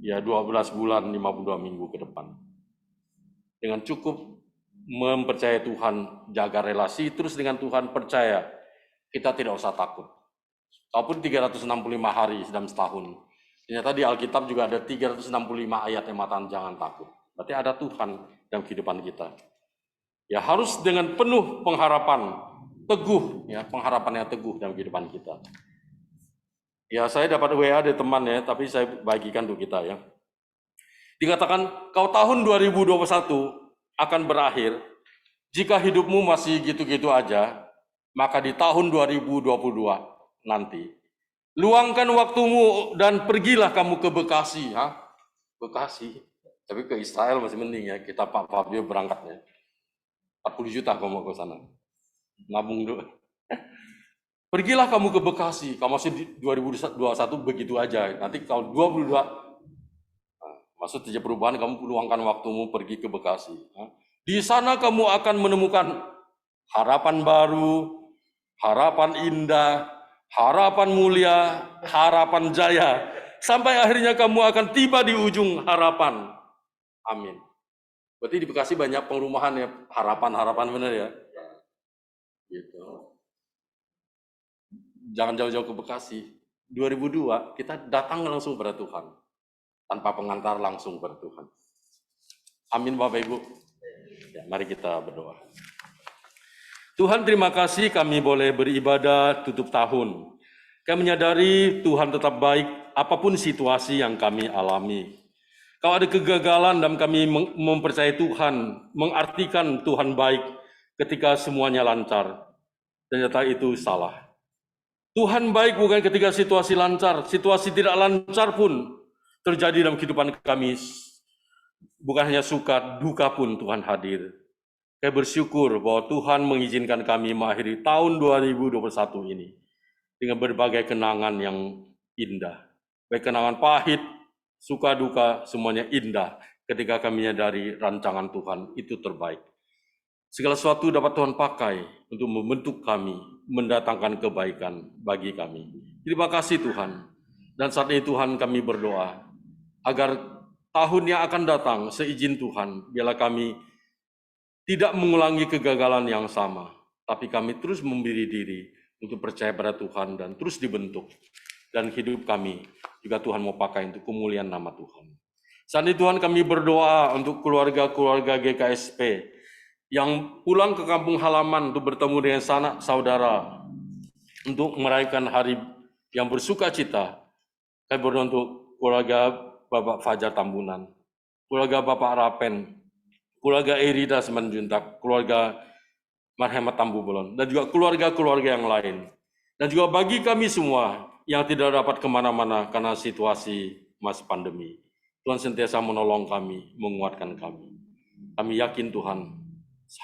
B: ya 12 bulan, 52 minggu ke depan. Dengan cukup mempercayai Tuhan, jaga relasi terus dengan Tuhan, percaya, kita tidak usah takut. Walaupun 365 hari dalam setahun, ternyata di Alkitab juga ada 365 ayat yang mengatakan jangan takut. Berarti ada Tuhan dalam kehidupan kita. Ya harus dengan penuh pengharapan, teguh, ya pengharapan yang teguh dalam kehidupan kita. Ya saya dapat WA dari teman ya, tapi saya bagikan untuk kita ya. Dikatakan, kau tahun 2021 akan berakhir, jika hidupmu masih gitu-gitu aja, maka di tahun 2022 nanti, luangkan waktumu dan pergilah kamu ke Bekasi. Bekasi, tapi ke Israel masih mending ya, kita Pak Fabio berangkatnya. 40 juta kamu mau ke sana. Nabung dulu. Pergilah kamu ke Bekasi, kamu masih di 2021 begitu aja. Nanti kalau 22, maksud saja perubahan, kamu luangkan waktumu pergi ke Bekasi. Di sana kamu akan menemukan harapan baru, harapan indah, harapan mulia, harapan jaya. Sampai akhirnya kamu akan tiba di ujung harapan. Amin. Berarti di Bekasi banyak perumahan ya, harapan-harapan benar ya. Gitu. Jangan jauh-jauh ke Bekasi. 2002 kita datang langsung kepada Tuhan, tanpa pengantar langsung kepada Tuhan. Amin Bapak Ibu. Ya, mari kita berdoa. Tuhan terima kasih kami boleh beribadah tutup tahun. Kami menyadari Tuhan tetap baik apapun situasi yang kami alami. Kalau ada kegagalan dan kami mempercayai Tuhan, mengartikan Tuhan baik ketika semuanya lancar. Ternyata itu salah. Tuhan baik bukan ketika situasi lancar, situasi tidak lancar pun terjadi dalam kehidupan kami. Bukan hanya suka, duka pun Tuhan hadir. Saya bersyukur bahwa Tuhan mengizinkan kami mengakhiri tahun 2021 ini dengan berbagai kenangan yang indah. Baik kenangan pahit, suka duka, semuanya indah ketika kami menyadari rancangan Tuhan itu terbaik. Segala sesuatu dapat Tuhan pakai untuk membentuk kami, mendatangkan kebaikan bagi kami. Terima kasih Tuhan. Dan saat ini Tuhan kami berdoa, agar tahun yang akan datang, seizin Tuhan, biarlah kami tidak mengulangi kegagalan yang sama, tapi kami terus memberi diri untuk percaya pada Tuhan dan terus dibentuk. Dan hidup kami juga Tuhan mau pakai untuk kemuliaan nama Tuhan. Saat ini Tuhan kami berdoa untuk keluarga-keluarga GKSP yang pulang ke kampung halaman untuk bertemu dengan sanak saudara, untuk merayakan hari yang bersuka cita. Kami berdoa untuk keluarga Bapak Fajar Tambunan, keluarga Bapak Rapen, keluarga Erida Semenjuntak, keluarga Marhemat Tambu Bolon, dan juga keluarga-keluarga yang lain. Dan juga bagi kami semua yang tidak dapat kemana-mana karena situasi masa pandemi, Tuhan sentiasa menolong kami, menguatkan kami. Kami yakin Tuhan,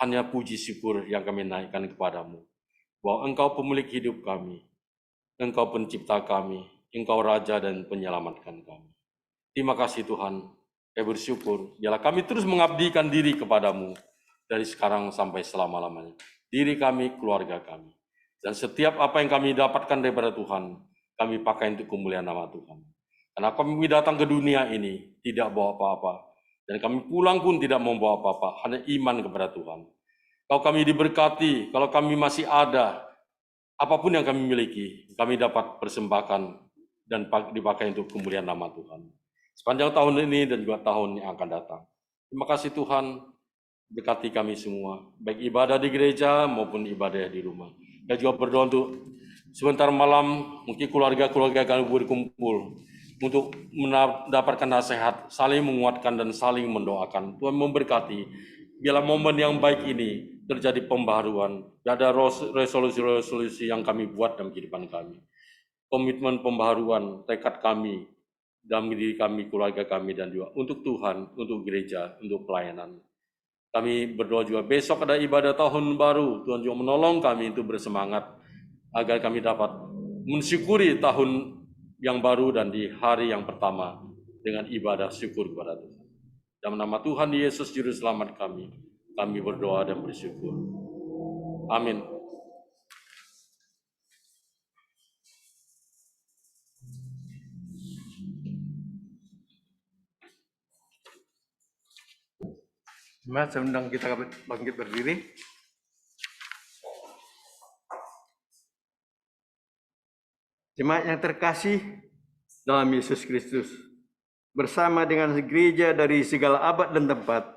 B: hanya puji syukur yang kami naikkan kepadamu, bahwa Engkau pemilik hidup kami, Engkau pencipta kami, Engkau Raja dan penyelamatkan kami. Terima kasih Tuhan, kami bersyukur, biarlah kami terus mengabdikan diri kepadamu, dari sekarang sampai selama-lamanya. Diri kami, keluarga kami. Dan setiap apa yang kami dapatkan daripada Tuhan, kami pakai untuk kemuliaan nama Tuhan. Karena kami datang ke dunia ini, tidak bawa apa-apa. Dan kami pulang pun tidak membawa apa-apa, hanya iman kepada Tuhan. Kalau kami diberkati, kalau kami masih ada, apapun yang kami miliki, kami dapat persembahkan dan dipakai untuk kemuliaan nama Tuhan. Sepanjang tahun ini dan juga tahun yang akan datang. Terima kasih Tuhan, berkati kami semua, baik ibadah di gereja maupun ibadah di rumah. Kita juga berdoa untuk sebentar malam, mungkin keluarga-keluarga kami berkumpul untuk mendapatkan nasihat, saling menguatkan dan saling mendoakan. Tuhan memberkati, biarlah momen yang baik ini terjadi pembaharuan, dan ada resolusi-resolusi yang kami buat dalam kehidupan kami. Komitmen pembaharuan, tekad kami, dalam diri kami, keluarga kami, dan juga untuk Tuhan, untuk gereja, untuk pelayanan. Kami berdoa juga besok ada ibadah tahun baru, Tuhan juga menolong kami untuk bersemangat, agar kami dapat mensyukuri tahun yang baru dan di hari yang pertama dengan ibadah syukur kepada Tuhan. Dalam nama Tuhan Yesus Juru Selamat kami berdoa dan bersyukur. Amin.
D: Jemaat, saya undang kita bangkit berdiri. Jemaat yang terkasih dalam Yesus Kristus, bersama dengan gereja dari segala abad dan tempat,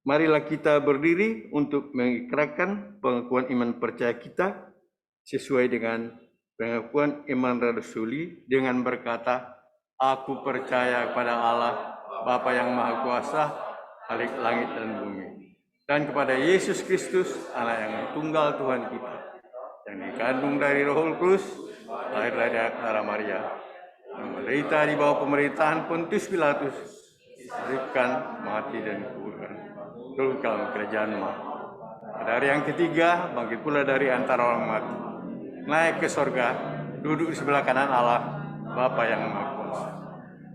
D: marilah kita berdiri untuk mengikrarkan pengakuan iman percaya kita sesuai dengan pengakuan iman rasuli dengan berkata, "Aku percaya kepada Allah, Bapa yang Maha Kuasa, Khalik langit dan bumi, dan kepada Yesus Kristus, Anak yang tunggal Tuhan kita, yang dikandung dari Roh Kudus, lahir dari Darah Maria, yang menderita di bawah pemerintahan Pontius Pilatus, disaliibkan, mati dan dikuburkan, turun ke dalam kerajaan-Mu. Pada hari yang ketiga, bangkit pula dari antara orang mati, naik ke sorga, duduk di sebelah kanan Allah, Bapa yang Maha Kuasa,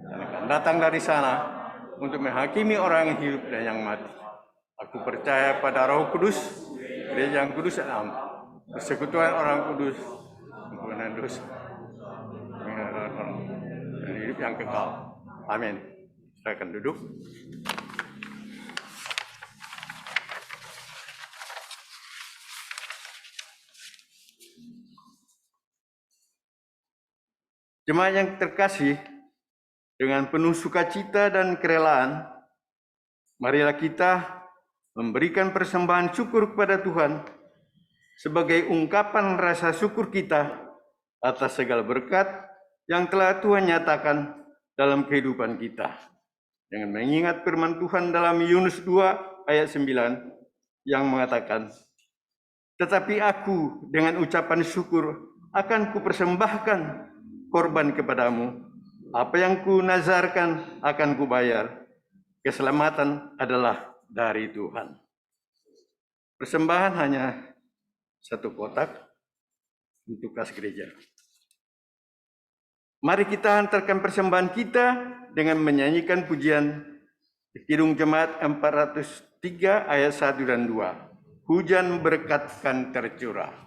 D: dan akan datang dari sana untuk menghakimi orang yang hidup dan yang mati. Aku percaya pada Roh Kudus, gereja yang kudus dan am, persekutuan orang kudus, ampunan dosa, dan hidup yang kekal. Amin. Silakan duduk. Jemaat yang terkasih, dengan penuh sukacita dan kerelaan, marilah kita memberikan persembahan syukur kepada Tuhan sebagai ungkapan rasa syukur kita atas segala berkat yang telah Tuhan nyatakan dalam kehidupan kita. Dengan mengingat firman Tuhan dalam Yunus 2 ayat 9 yang mengatakan, "Tetapi aku dengan ucapan syukur akan kupersembahkan korban kepadamu. Apa yang ku nazarkan akan ku bayar. Keselamatan adalah dari Tuhan." Persembahan hanya satu kotak untuk kas gereja. Mari kita hantarkan persembahan kita dengan menyanyikan pujian Kidung Jemaat 403 ayat 1 dan 2. Hujan berkat kan tercurah.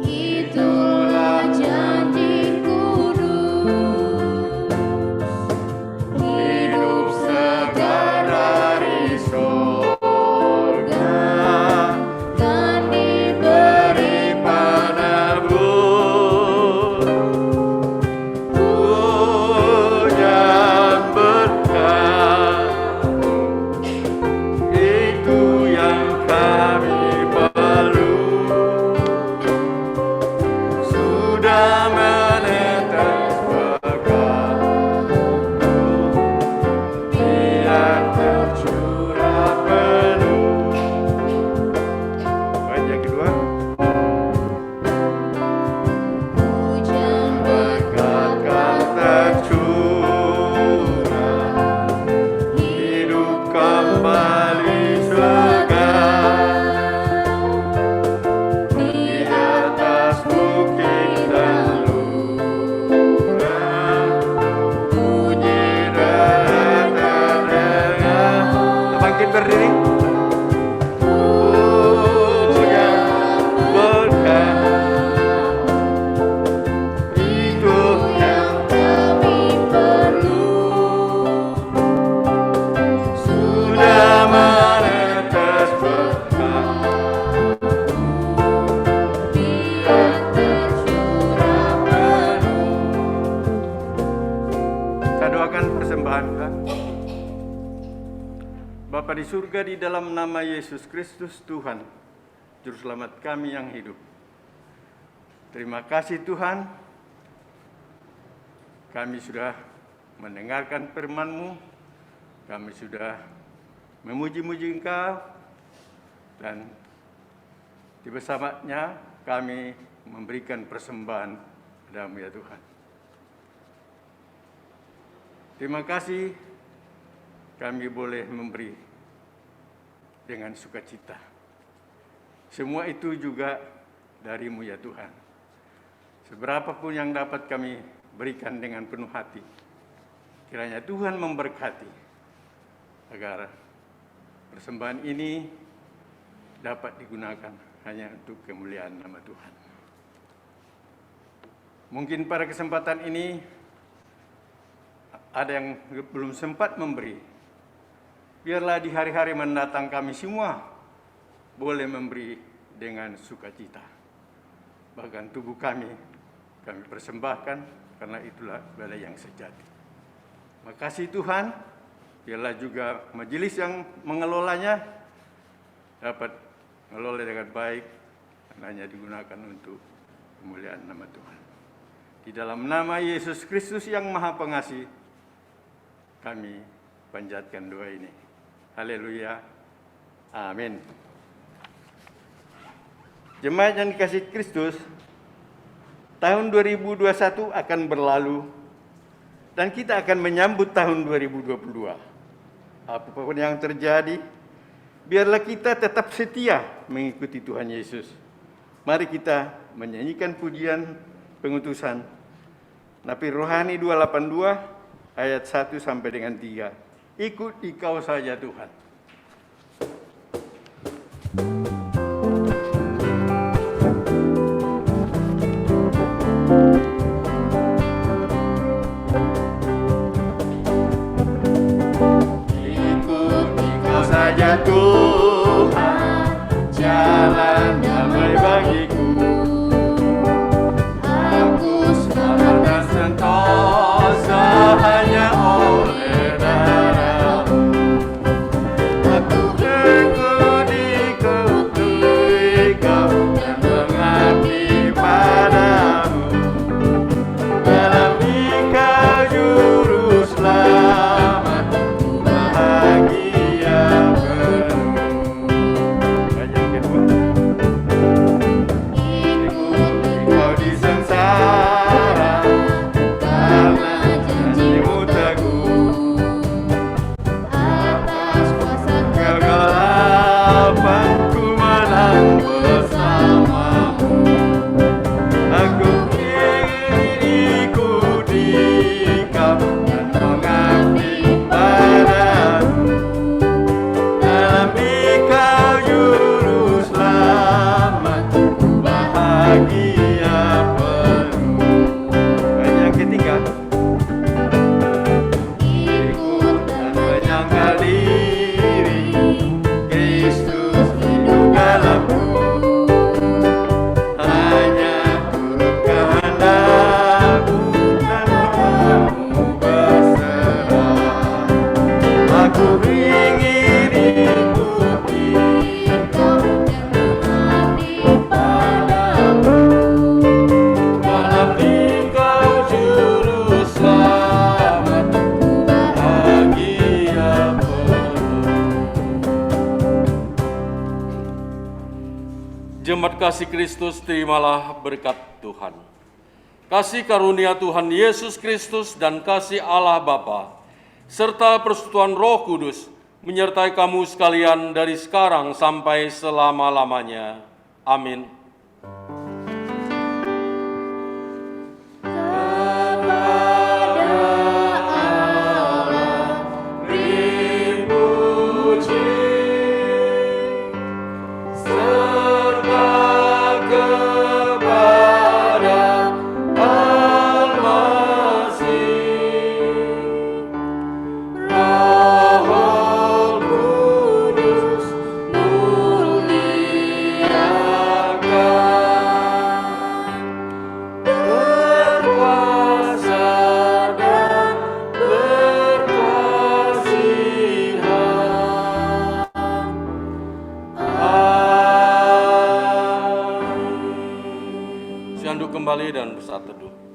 C: Itulah janji kudus, hidup segar dari sorga, kan diberi
D: padamu. Hujan berkat, itu yang kami perlu. Sudah menetes berkat, biar tercurah penuh. Baik, yang kedua.
C: hujan berkat
D: Berkat tercurah, hidup kembali segar di atas bukit dan lurah. Puji terdengar. Bangkit berdiri. Bapa di surga, di dalam nama Yesus Kristus Tuhan, Juru Selamat kami yang hidup. Terima kasih Tuhan, kami sudah mendengarkan firman-Mu, kami sudah memuji-muji Engkau, dan di bersamanya kami memberikan persembahan padamu ya Tuhan. Terima kasih kami boleh memberi dengan sukacita. Semua itu juga dari-Mu ya Tuhan. Seberapapun yang dapat kami berikan dengan penuh hati, kiranya Tuhan memberkati agar persembahan ini dapat digunakan hanya untuk kemuliaan nama Tuhan. Mungkin pada kesempatan ini ada yang belum sempat memberi. Biarlah di hari-hari mendatang kami semua boleh memberi dengan sukacita. Bahkan tubuh kami persembahkan, karena itulah ibadah yang sejati. Makasih Tuhan, biarlah juga majelis yang mengelolanya dapat mengelola dengan baik, dan hanya digunakan untuk kemuliaan nama Tuhan. Di dalam nama Yesus Kristus yang Maha Pengasih, kami panjatkan doa ini. Haleluya. Amin. Jemaat yang dikasihi Kristus, tahun 2021 akan berlalu dan kita akan menyambut tahun 2022. Apapun yang terjadi, biarlah kita tetap setia mengikuti Tuhan Yesus. Mari kita menyanyikan pujian pengutusan Nabi Rohani 282 ayat 1 sampai dengan 3. Ikut Engkau saja Tuhan. Ikut Engkau saja Tuhan, jalan damai bagiku. Aku selamat dan sentosa hanya oleh darah-Mu. Aku ikuti Kau dan mengabdi padamu. Dalam Engkau Juru Selamat, ku bahagia penuh. Ayat kedua. Ikut Engkau di sengsara, karena janji-Mu teguh.
C: Atas kuasa
D: Kegelapan ku menang bersama-Mu. Aku ingin ikuti Kau dan mengabdi padamu. Dalam Engkau Juru Selamat, ku bahagia penuh. Dan yang ketiga, ikut dan menyangkal diri, Kristus hidup dalamku. Hanya turut kehendak-Mu dan padamu berserah. Aku ingin ikuti
C: Kau dan mengabdi padamu.
B: Dalam Engkau Juru Selamat, bahagia penuh. Jemaat kasih Kristus, terimalah berkat Tuhan. Kasih karunia Tuhan Yesus Kristus dan kasih Allah Bapa, serta persekutuan Roh Kudus, menyertai kamu sekalian dari sekarang sampai selama-lamanya. Amin.
C: Roh Kudus muliakan
B: kembali dan bersaat teduh.